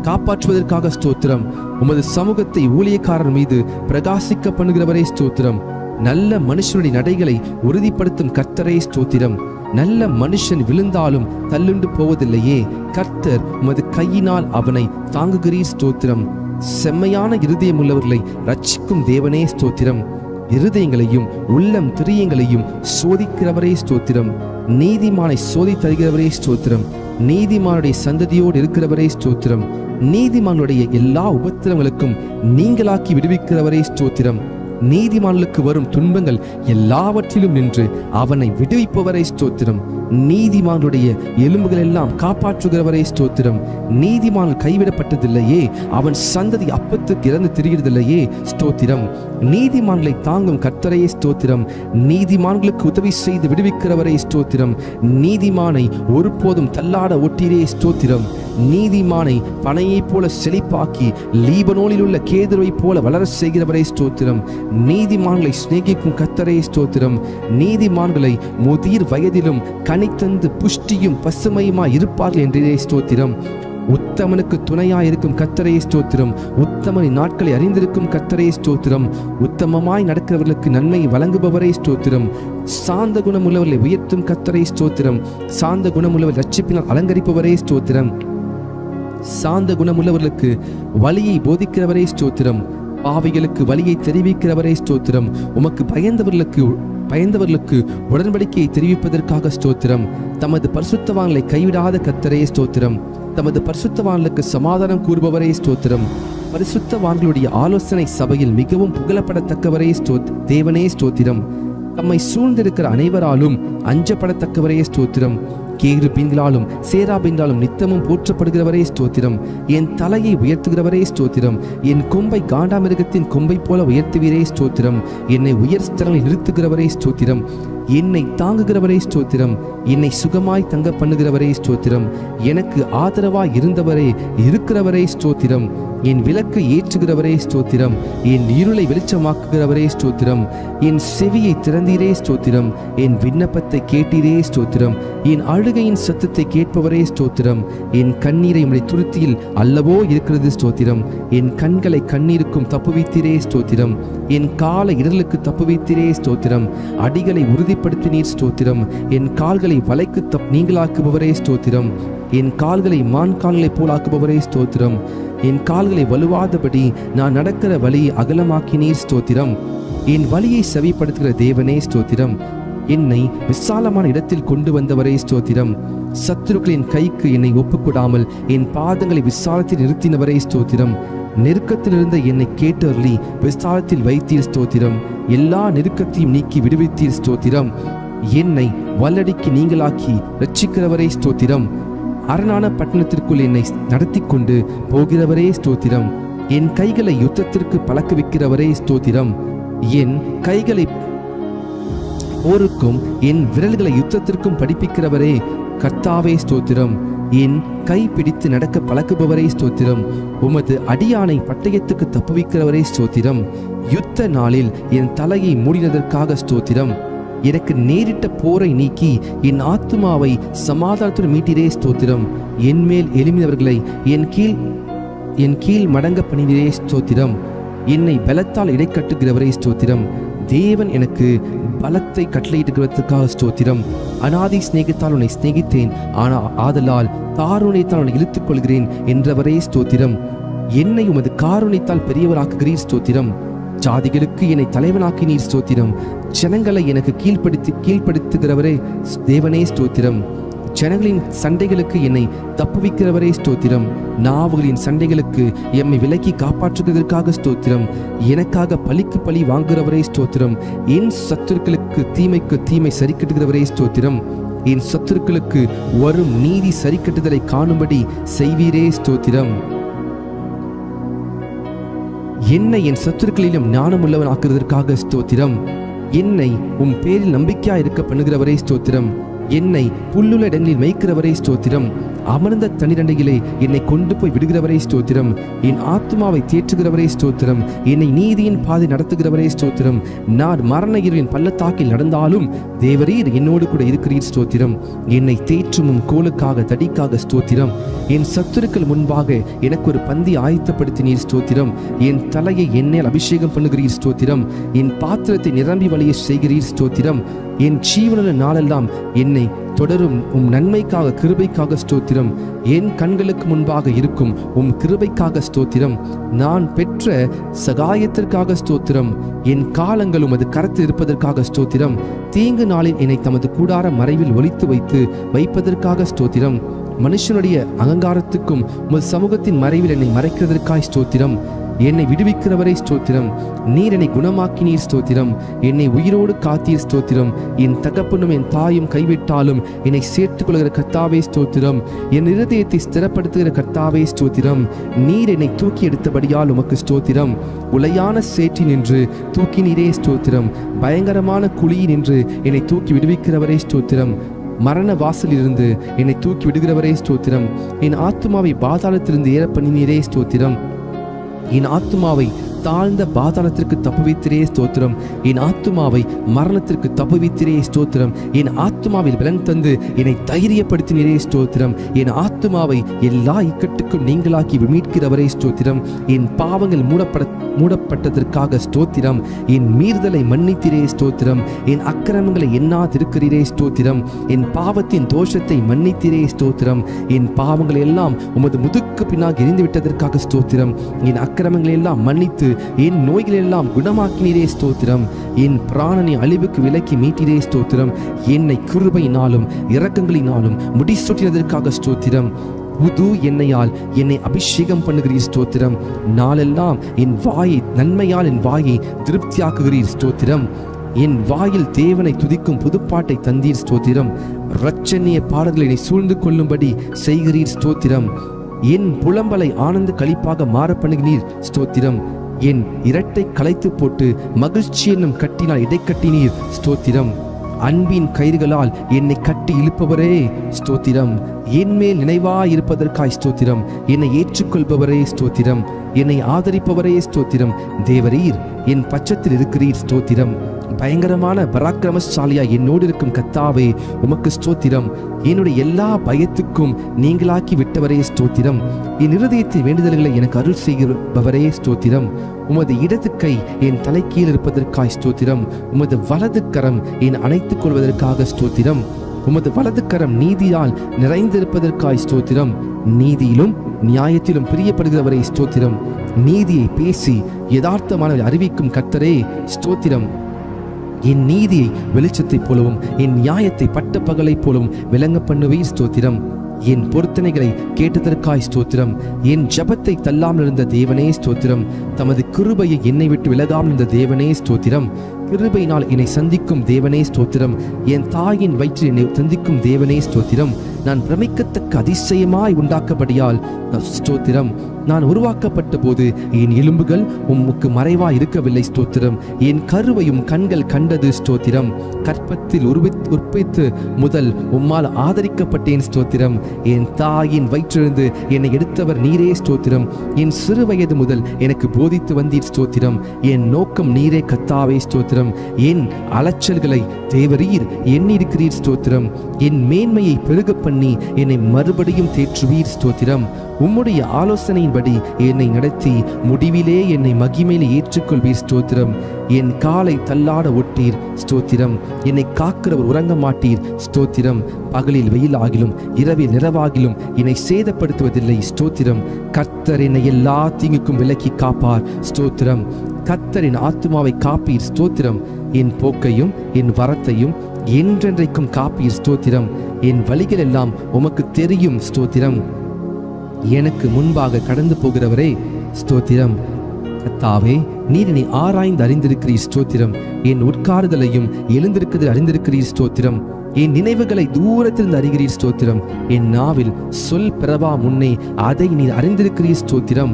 காப்பாற்றுவதற்காக ஸ்தோத்திரம். உமது சமூகத்தை ஊழியக்காரர் மீது பிரகாசிக்க பண்ணுகிறவரே ஸ்தோத்திரம். நல்ல மனுஷனுடைய நடைகளை உறுதிப்படுத்தும் கர்த்தரே ஸ்தோத்திரம். நல்ல மனுஷன் விழுந்தாலும் தள்ளுண்டு போவதில்லையே, கர்த்தர் உமது கையினால் அவனை தாங்குகிறீர் ஸ்தோத்திரம். செம்மையான இருதயம் உள்ளவர்களை ரட்சிக்கும் தேவனே ஸ்தோத்திரம். இருதயங்களையும் உள்ளம் திரியங்களையும் சோதிக்கிறவரே ஸ்தோத்திரம். நீதிமானை சோதி தருகிறவரே ஸ்தோத்திரம். நீதிமானுடைய சந்ததியோடு இருக்கிறவரே ஸ்தோத்திரம். நீதிமானுடைய எல்லா உபத்திரங்களுக்கும் நீங்களாக்கி விடுவிக்கிறவரே ஸ்தோத்திரம். நீதிமானுக்கு வரும் துன்பங்கள் எல்லாவற்றிலும் நின்று அவனை விடுவிப்பவரை ஸ்தோத்திரம். நீதிமானுடைய எலும்புகள் எல்லாம் காப்பாற்றுகிறவரை ஸ்தோத்திரம். நீதிமான் கைவிடப்பட்டதில்லையே, அவன் சந்ததி அப்பத்துக்கு இறந்து திரிகிறதில்லையே ஸ்தோத்திரம். நீதிமான்களை தாங்கும் கர்த்தரையே ஸ்தோத்திரம். நீதிமான்களுக்கு உதவி செய்து விடுவிக்கிறவரை ஸ்தோத்திரம். நீதிமானை ஒருபோதும் தள்ளாட ஒட்டிரே ஸ்தோத்திரம். நீதிமானை பனையைப் போல செழிப்பாக்கி லீபனோனில் உள்ள கேதுருவை போல வளர செய்கிறவரை ஸ்தோத்திரம். நீதிமான்களை சிநேகிக்கும் கர்த்தரே ஸ்தோத்திரம். நீதிமான்களை முதிர் வயதிலும் கனித்தந்து புஷ்டியும் பசுமையுமாய் இருப்பார்கள் என்றே ஸ்தோத்திரம். உத்தமனுக்கு துணையாயிருக்கும் கர்த்தரே ஸ்தோத்திரம். உத்தமனின் நாட்களை அறிந்திருக்கும் கர்த்தரே ஸ்தோத்திரம். உத்தமமாய் நடக்கிறவர்களுக்கு நன்மை வழங்குபவரே ஸ்தோத்திரம். சாந்த குணமுள்ளவர்களை உயர்த்தும் கர்த்தரே ஸ்தோத்திரம். சாந்த குணமுள்ளவர் ரட்சிப்பினால் அலங்கரிப்பவரே ஸ்தோத்திரம். சாந்த குணமுள்ளவர்களுக்கு வழியை போதிக்கிறவரே ஸ்தோத்திரம். பாவிகளுக்கு வழியை தெரிவிக்கிறவரே ஸ்தோத்திரம். உமக்கு பயந்தவர்களுக்கு உடன்படிக்கையை தெரிவிப்பதற்காக ஸ்தோத்திரம். தமது பரிசுத்தவான்களை கைவிடாத கர்த்தரே ஸ்தோத்திரம். தமது பரிசுத்தவான்களுக்கு சமாதானம் கூறுபவரே ஸ்தோத்திரம். பரிசுத்தவான்களுடைய ஆலோசனை சபையில் மிகவும் புகழப்படத்தக்கவரே தேவனே ஸ்தோத்திரம். தம்மை சூழ்ந்திருக்கிற அனைவராலும் அஞ்சப்படத்தக்கவரே ஸ்தோத்திரம். கேருபீன்களாலும் சேராபீன்களாலும் நித்தமும் போற்றப்படுகிறவரே ஸ்தோத்திரம். என் தலையை உயர்த்துகிறவரே ஸ்தோத்திரம். என் கொம்பை காண்டாமிருகத்தின் கொம்பை போல உயர்த்துவீரே ஸ்தோத்திரம். என்னை உயர் ஸ்தலங்களில் நிறுத்துகிறவரே ஸ்தோத்திரம். என்னை தாங்குகிறவரே ஸ்தோத்திரம். என்னை சுகமாய் தங்க பண்ணுகிறவரே ஸ்தோத்திரம். எனக்கு ஆதரவாய் இருக்கிறவரே ஸ்தோத்திரம். என் விளக்கை ஏற்றுகிறவரே ஸ்தோத்திரம். என் இருளை வெளிச்சமாக்குகிறவரே ஸ்தோத்திரம். என் செவியை திறந்தீரே ஸ்தோத்திரம். என் விண்ணப்பத்தை கேட்டீரே ஸ்தோத்திரம். என் அழுகையின் சத்தத்தை கேட்பவரே ஸ்தோத்திரம். என் கண்ணீரை உம்முடைய துருத்தியில் அல்லவோ இருக்கிறது ஸ்தோத்திரம். என் கண்களை கண்ணீருக்கும் தப்புவித்தீரே ஸ்தோத்திரம். என் காலை இடர்களுக்கு தப்புவித்தீரே ஸ்தோத்திரம். அடிகளை உறுதிப்படுத்தினீர் ஸ்தோத்திரம். என் கால்களை வலைக்கு நீங்களாக்குபவரே ஸ்தோத்திரம். என் கால்களை மான் கால்களை போலாக்குபவரே ஸ்தோத்திரம். என் கால்களை வலுவாதபடி நான் நடக்கிற வழியை அகலமாக்கினீர் ஸ்தோத்திரம். என் வழியை செவிப்படுத்துகிற தேவனே ஸ்தோத்திரம். என்னை விசாலமான இடத்தில் கொண்டு வந்தவரே ஸ்தோத்திரம். சத்துருக்களின் கைக்கு என்னை ஒப்புக்கூடாமல் என் பாதங்களை விசாலத்தில் நிறுத்தினவரே ஸ்தோத்திரம். நெருக்கத்திலிருந்த என்னை கேட்டருளி விசாலத்தில் வைத்தீர் ஸ்தோத்திரம். எல்லா நெருக்கத்தையும் நீக்கி விடுவித்தீர் ஸ்தோத்திரம். என்னை வல்லடிக்கு நீங்களாக்கி ரட்சிக்கிறவரே ஸ்தோத்திரம். அரணான பட்டணத்திற்குள் என்னை நடத்தி கொண்டு போகிறவரே ஸ்தோத்திரம். என் கைகளை யுத்தத்திற்கு பழக்க வைக்கிறவரே ஸ்தோத்திரம். என் கைகளை போருக்கும் என் விரல்களை யுத்தத்திற்கும் படிப்பிக்கிறவரே கர்த்தாவே ஸ்தோத்திரம். என் கை பிடித்து நடக்க பழக்குபவரே ஸ்தோத்திரம். உமது அடியானை பட்டயத்துக்கு தப்புவிக்கிறவரே ஸ்தோத்திரம். யுத்த நாளில் என் தலையை மூடினதற்காக ஸ்தோத்திரம். எனக்கு நேரிட்ட போரை நீக்கி என் ஆத்துமாவை சமாதானத்துடன் மீட்டிரே ஸ்தோத்திரம். என் மேல் எழும்பினவர்களை என் கீழ் மடங்க பணிவரே ஸ்தோத்திரம். என்னை பலத்தால் இடைக்கட்டுகிறவரே ஸ்தோத்திரம். தேவன் எனக்கு பலத்தை கட்டளையிடுகிறதற்காக ஸ்தோத்திரம். அநாதி சிநேகத்தால் உன்னை சிநேகித்தேன், ஆதலால் காருண்யத்தால் உன்னை இழுத்துக் கொள்கிறேன் என்றவரே ஸ்தோத்திரம். என்னை உமது காருண்யத்தால் பெரியவராக்குகிறீர் ஸ்தோத்திரம். ஜாதிகளுக்கு என்னை தலைவனாக்கினீர் ஸ்தோத்திரம். ஜனங்களை எனக்கு கீழ்ப்படுத்துகிறவரே தேவனே ஸ்தோத்திரம். ஜனங்களின் சண்டைகளுக்கு என்னை தப்புவிக்கிறவரே ஸ்தோத்திரம். நாவுகளின் சண்டைகளுக்கு எம்மை விலக்கி காப்பாற்றுவதற்காக ஸ்தோத்திரம். எனக்காக பழிக்கு பழி வாங்குகிறவரே ஸ்தோத்திரம். என் சத்துருக்களுக்கு தீமைக்கு தீமை சரிக்கட்டுகிறவரே ஸ்தோத்திரம். என் சத்துருக்களுக்கு வரும் நீதி சரிக்கட்டுதலை காணும்படி செய்வீரே ஸ்தோத்திரம். என்னை என் சத்துருக்களிலும் ஞானமுள்ளவன் ஆக்குவதற்காக ஸ்தோத்திரம். என்னை உம் பேரில் நம்பிக்கையா இருக்க பண்ணுகிறவரே ஸ்தோத்திரம். என்னை புல்லுள்ள இடங்களில் மேய்க்கிறவரே ஸ்தோத்திரம். அமர்ந்த தண்ணீரண்டையிலே என்னை கொண்டு போய் விடுகிறவரே ஸ்தோத்திரம். என் ஆத்துமாவை தேற்றுகிறவரே ஸ்தோத்திரம். என்னை நீதியின் பாதை நடத்துகிறவரே ஸ்தோத்திரம். நான் மரண இருளின் பள்ளத்தாக்கில் நடந்தாலும் தேவரீர் என்னோடு கூட இருக்கிறீர் ஸ்தோத்திரம். என்னை தேற்றுமும் கோலுக்காக தடிக்காக ஸ்தோத்திரம். என் சத்துருக்கள் முன்பாக எனக்கு ஒரு பந்தி ஆயத்தப்படுத்தினீர் ஸ்தோத்திரம். என் தலையை எண்ணெயில் அபிஷேகம் பண்ணுகிறீர் ஸ்தோத்திரம். என் பாத்திரத்தை நிரம்பி வழிய செய்கிறீர் ஸ்தோத்திரம். என் ஜீவனுள்ள நாளெல்லாம் என்னை தொடரும் நன்மைக்காக கிருபைக்காக ஸ்தோத்திரம். என் கண்களுக்கு முன்பாக இருக்கும் கிருபைக்காக ஸ்தோத்திரம். நான் பெற்ற சகாயத்திற்காக ஸ்தோத்திரம். என் காலங்கள் உமது கரத்தில் இருப்பதற்காக ஸ்தோத்திரம். தீங்கு நாளில் என்னை தமது கூடார மறைவில் ஒளித்து வைப்பதற்காக ஸ்தோத்திரம். மனுஷனுடைய அகங்காரத்துக்கும் உமது சமூகத்தின் மறைவில் என்னை மறைக்கிறதற்காய் ஸ்தோத்திரம். என்னை விடுவிக்கிறவரை ஸ்தோத்திரம். நீர் என்னை குணமாக்கினீர் ஸ்தோத்திரம். என்னை உயிரோடு காத்தீர் ஸ்தோத்திரம். என் தகப்பனும் என் தாயும் கைவிட்டாலும் என்னை சேர்த்துக் கொள்கிற கர்த்தாவே ஸ்தோத்திரம். என் இருதயத்தை ஸ்திரப்படுத்துகிற கர்த்தாவே ஸ்தோத்திரம். நீர் என்னை தூக்கி எடுத்தபடியால் உமக்கு ஸ்தோத்திரம். உளையான சேற்றி நின்று தூக்கினீரே ஸ்தோத்திரம். பயங்கரமான குழியில் நின்று என்னை தூக்கி விடுவிக்கிறவரே ஸ்தோத்திரம். மரண வாசலிலிருந்து என்னை தூக்கி விடுகிறவரே ஸ்தோத்திரம். என் ஆத்துமாவை பாதாளத்திலிருந்து ஏற பண்ணினீரே ஸ்தோத்திரம். என் ஆத்துமாவை தாழ்ந்த பாதாளத்திற்கு தப்புவித்திரே ஸ்தோத்திரம். என் ஆத்துமாவை மரணத்திற்கு தப்புவித்திரே ஸ்தோத்திரம். என் ஆத்துமாவில் பலன் தந்து என்னை தைரியப்படுத்தினரே ஸ்தோத்திரம். என் ஆத்துமாவை எல்லா இக்கட்டுக்கும் நீங்களாக்கி மீட்கிறவரே ஸ்தோத்திரம். என் பாவங்கள் மூடப்பட்டதற்காக ஸ்தோத்திரம். என் மீறுதலை மன்னித்திரே ஸ்தோத்திரம். என் அக்கிரமங்களை எண்ணாதிருக்கிறீரே ஸ்தோத்திரம். என் பாவத்தின் தோஷத்தை மன்னித்திரே ஸ்தோத்திரம். என் பாவங்களை எல்லாம் உமது முதுக்கு பின்னாக எரிந்துவிட்டதற்காக ஸ்தோத்திரம். என் அக்கிரமங்களை எல்லாம் மன்னித்து என் நோய்களெல்லாம் குணமாக்கினீரே ஸ்தோத்திரம். என் பிராணனை அழிவுக்கு விலக்கி மீட்டிரே ஸ்தோத்திரம். என்னை கிருபையினாலும் இரக்கங்களினாலும் முடிசூட்டினதற்காக ஸ்தோத்திரம். புது எண்ணெயால் என்னை அபிஷேகம் பண்ணுகிறீர் ஸ்தோத்திரம். நாளெல்லாம் என் வாயை நன்மையால் என் வாயை திருப்தியாக்குகிறீர் ஸ்தோத்திரம். என் வாயில் தேவனை துதிக்கும் புதுப்பாட்டை தந்தீர் ஸ்தோத்திரம். இரட்சணிய பாடல்களை என்னை சூழ்ந்து கொள்ளும்படி செய்கிறீர் ஸ்தோத்திரம். என் புலம்பலை ஆனந்த களிப்பாக மாற பண்ணுகிறீர் ஸ்தோத்திரம். என் இரட்டை களைத்து போட்டு மகிழ்ச்சி என்னும் கட்டினால் இடைக்கட்டினீர் ஸ்தோத்திரம். அன்பின் கயிறுகளால் என்னை கட்டி இழுப்பவரே ஸ்தோத்திரம். என் மேல் நினைவாயிருப்பதற்காய் ஸ்தோத்திரம். என்னை ஏற்றுக்கொள்பவரே ஸ்தோத்திரம். என்னை ஆதரிப்பவரே ஸ்தோத்திரம். தேவரீர் என் பட்சத்தில் இருக்கிறீர் ஸ்தோத்திரம். பயங்கரமான பராக்கிரமசாலியா என்னோடு இருக்கும் கர்த்தாவே உமக்கு ஸ்தோத்திரம். என்னுடைய எல்லா பயத்துக்கும் நீங்களாக்கி விட்டவரே ஸ்தோத்திரம். என் இருதயத்தின் வேண்டுதல்களை எனக்கு அருள் செய்கிறவரே ஸ்தோத்திரம். உமது இடது கை என் தலைக்கீழ் இருப்பதற்காய் ஸ்தோத்திரம். உமது வலது கரம் என் அணைத்துக் கொள்வதற்காக ஸ்தோத்திரம். உமது வலது கரம் நீதியால் நிறைந்திருப்பதற்காய் ஸ்தோத்திரம். நீதியிலும் நியாயத்திலும் பிரியப்படுகிறவரே ஸ்தோத்திரம். நீதியை பேசி யதார்த்தமானவரை அறிவிக்கும் கர்த்தரே ஸ்தோத்திரம். என் நீதியை வெளிச்சத்தைப் போலவும் என் நியாயத்தை பட்ட பகலைப் போலவும் விளங்க பண்ணுவீர் ஸ்தோத்திரம். என் பொருத்தனைகளை கேட்டதற்காய் ஸ்தோத்திரம். என் ஜபத்தை தள்ளாமல் இருந்த தேவனே ஸ்தோத்திரம். தமது கிருபையை என்னை விட்டு விலகாமல் இருந்த தேவனே ஸ்தோத்திரம். கிருபையினால் என்னை சந்திக்கும் தேவனே ஸ்தோத்திரம். என் தாயின் வயிற்றில் என்னை சந்திக்கும் தேவனே ஸ்தோத்திரம். நான் பிரமிக்கத்தக்க அதிசயமாய் உண்டாக்கப்படியால் ஸ்தோத்திரம். நான் உருவாக்கப்பட்ட போது என் எலும்புகள் உமக்கு மறைவாய் இருக்கவில்லை ஸ்தோத்திரம். என் கருவையும் கண்கள் கண்டது ஸ்தோத்திரம். கற்பத்தில் உற்பத்தி முதல் உம்மால் ஆதரிக்கப்பட்டேன் ஸ்தோத்திரம். என் தாயின் வயிற்றிலிருந்து என்னை எடுத்தவர் நீரே ஸ்தோத்திரம். என் சிறு வயது முதல் எனக்கு போதித்து வந்தீர் ஸ்தோத்திரம். என் நோக்கம் நீரே கர்த்தாவே ஸ்தோத்திரம். என் அலைச்சல்களை தேவரீர் எண்ணிருக்கிறீர் ஸ்தோத்திரம். என் மேன்மையை பெருக பண்ணி என்னை மறுபடியும் தேற்றுவீர் ஸ்தோத்திரம். உம்முடைய ஆலோசனையின்படி என்னை நடத்தி முடிவிலே என்னை மகிமையிலே ஏற்றுக்கொள்வீர் ஸ்தோத்திரம். என் காலை தள்ளாட ஒட்டீர் ஸ்தோத்திரம். என்னை காக்கிறவர் உறங்க மாட்டீர் ஸ்தோத்திரம். பகலில் வெயிலாகிலும் இரவில் நிறவாகிலும் என்னை சேதப்படுத்துவதில்லை ஸ்தோத்திரம். கர்த்தர் என்னை எல்லா தீங்குக்கும் விலக்கி காப்பார் ஸ்தோத்திரம். கர்த்தரின் ஆத்துமாவை காப்பீர் ஸ்தோத்திரம். என் போக்கையும் என் வரத்தையும் என்றென்றைக்கும் காப்பீர் ஸ்தோத்திரம். என் வழிகள் எல்லாம் உமக்கு தெரியும் ஸ்தோத்திரம். எனக்கு முன்பாக கடந்து போகிறவரே ஸ்தோத்திரம். கர்த்தாவே, நீர் என்னை ஆராய்ந்து அறிந்திருக்கிறீர் ஸ்தோத்திரம். என் உட்காருதலையும் எழுந்திருக்கிறதில் அறிந்திருக்கிறீர் ஸ்தோத்திரம். என் நினைவுகளை தூரத்திலிருந்து அறிகிறீர் ஸ்தோத்திரம். என் நாவில் சொல் பிறவா முன்னே அதை நீர் அறிந்திருக்கிறீர் ஸ்தோத்திரம்.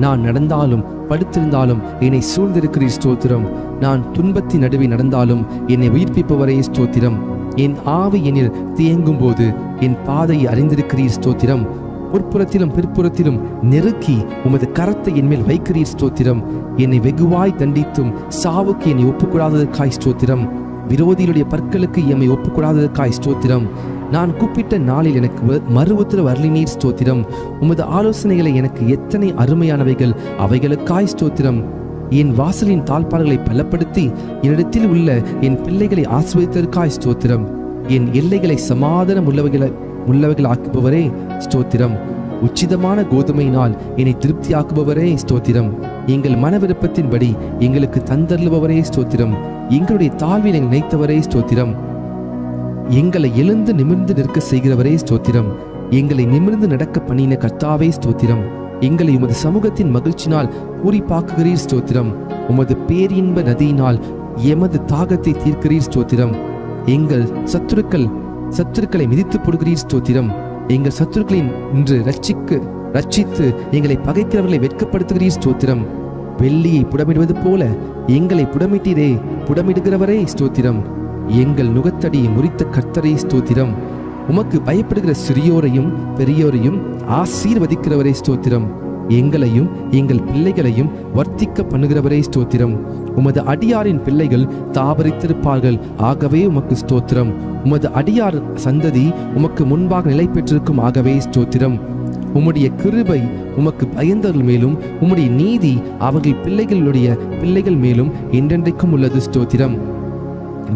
நான் நடந்தாலும் படுத்திருந்தாலும் என்னை சூழ்ந்திருக்கிறீர் ஸ்தோத்திரம். நான் துன்பத்தின் நடுவே நடந்தாலும் என்னை உயிர்ப்பிப்பவரே ஸ்தோத்திரம். என் ஆவி என்னில் தேங்கும் போது என் பாதையை அறிந்திருக்கிறீர் ஸ்தோத்திரம். முற்புறத்திலும் பிற்புறத்திலும் நெருக்கி உமது கரத்தை என்மேல் வைக்கிறீர் ஸ்தோத்திரம். என்னை வெகுவாய் தண்டித்தும் சாவுக்கு என்னை ஒப்புக்கூடாததற்காய் ஸ்தோத்திரம். விரோதிகளுடைய பற்களுக்கு எம்மை ஒப்புக்கூடாததற்காய் ஸ்தோத்திரம். நான் கூப்பிட்ட நாளில் எனக்கு மறு உத்தரவு அருளினீர் ஸ்தோத்திரம். உமது ஆலோசனைகளை எனக்கு எத்தனை அருமையானவைகள், அவைகளுக்காய் ஸ்தோத்திரம். என் வாசலின் தாழ்பாடுகளை பலப்படுத்தி என்னிடத்தில் உள்ள என் பிள்ளைகளை ஆசீர்வதித்ததற்காய் ஸ்தோத்திரம். என் எல்லைகளை சமாதானம் உள்ளவைகள் ஆக்குபவரே ஸ்தோத்திரம். உச்சிதமான கோதுமையினால் என்னை திருப்தியாக்குபவரே ஸ்தோத்திரம். எங்கள் மன விருப்பத்தின்படி எங்களுக்கு தந்தருளுபவரே ஸ்தோத்திரம். எங்களுடைய தாழ்வில் எங்கள் நினைத்தவரே ஸ்தோத்திரம். எங்களை எழுந்து நிமிர்ந்து நிற்க செய்கிறவரே ஸ்தோத்திரம். எங்களை நிமிர்ந்து நடக்க பண்ணின கர்த்தாவே ஸ்தோத்திரம். எங்களை உமது சமூகத்தின் மகிழ்ச்சினால் பூரிப்பாக்குகிறீர் ஸ்தோத்திரம். உமது பேரின்ப நதியினால் எமது தாகத்தை தீர்க்கிறீர் ஸ்தோத்திரம். எங்கள் சத்துருக்களை மிதித்து போடுகிறீர் ஸ்தோத்திரம். எங்கள் சத்துருக்களை இன்று ரட்சித்து எங்களை பகைக்கிறவர்களை வெட்கப்படுத்துகிறீர் ஸ்தோத்திரம். வெள்ளியை புடமிடுவது போல எங்களை புடமிடுகிறவரே ஸ்தோத்திரம். எங்கள் நுகத்தடியை முறித்த கர்த்தரே ஸ்தோத்திரம். உமக்கு பயப்படுகிற சிறியோரையும் பெரியோரையும் ஆசீர்வதிக்கிறவரே ஸ்தோத்திரம். எங்களையும் எங்கள் பிள்ளைகளையும் வர்த்திக்க பண்ணுகிறவரே ஸ்தோத்திரம். உமது அடியாரின் பிள்ளைகள் தாபரித்திருப்பார்கள், ஆகவே உமக்கு ஸ்தோத்திரம். உமது அடியார் சந்ததி உமக்கு முன்பாக நிலை பெற்றிருக்கும், ஆகவே ஸ்தோத்திரம். உம்முடைய கிருபை உமக்கு பயந்தவர்கள் மேலும் உம்முடைய நீதி அவர்கள் பிள்ளைகள் மேலும் என்றென்றைக்கும் உள்ளது ஸ்தோத்திரம்.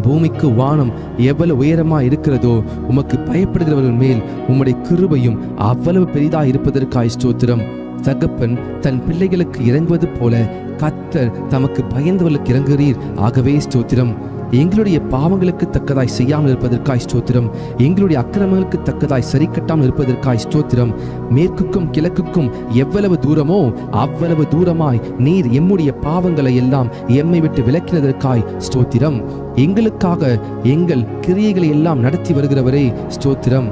பூமிக்கு வானம் எவ்வளவு உயரமா இருக்கிறதோ உமக்கு பயப்படுகிறவர்கள் மேல் உம்முடைய கிருபையும் அவ்வளவு பெரிதாக இருப்பதற்காய் ஸ்தோத்திரம். தகப்பன் தன் பிள்ளைகளுக்கு இறங்குவது போல கர்த்தர் தமக்கு பயந்தவர்களுக்கு இறங்குகிறீர், ஆகவே ஸ்தோத்திரம். எங்களுடைய பாவங்களுக்கு தக்கதாய் செய்யாமல் இருப்பதற்காய் ஸ்தோத்திரம். எங்களுடைய அக்கிரமங்களுக்கு தக்கதாய் சரி கட்டாமல் இருப்பதற்காய் ஸ்தோத்திரம். மேற்குக்கும் கிழக்குக்கும் எவ்வளவு தூரமோ அவ்வளவு தூரமாய் நீர் எம்முடைய பாவங்களை எல்லாம் எம்மை விட்டு விலக்கினதற்காய் ஸ்தோத்திரம். எங்களுக்காக எங்கள் கிரியைகளை எல்லாம் நடத்தி வருகிறவரே ஸ்தோத்திரம்.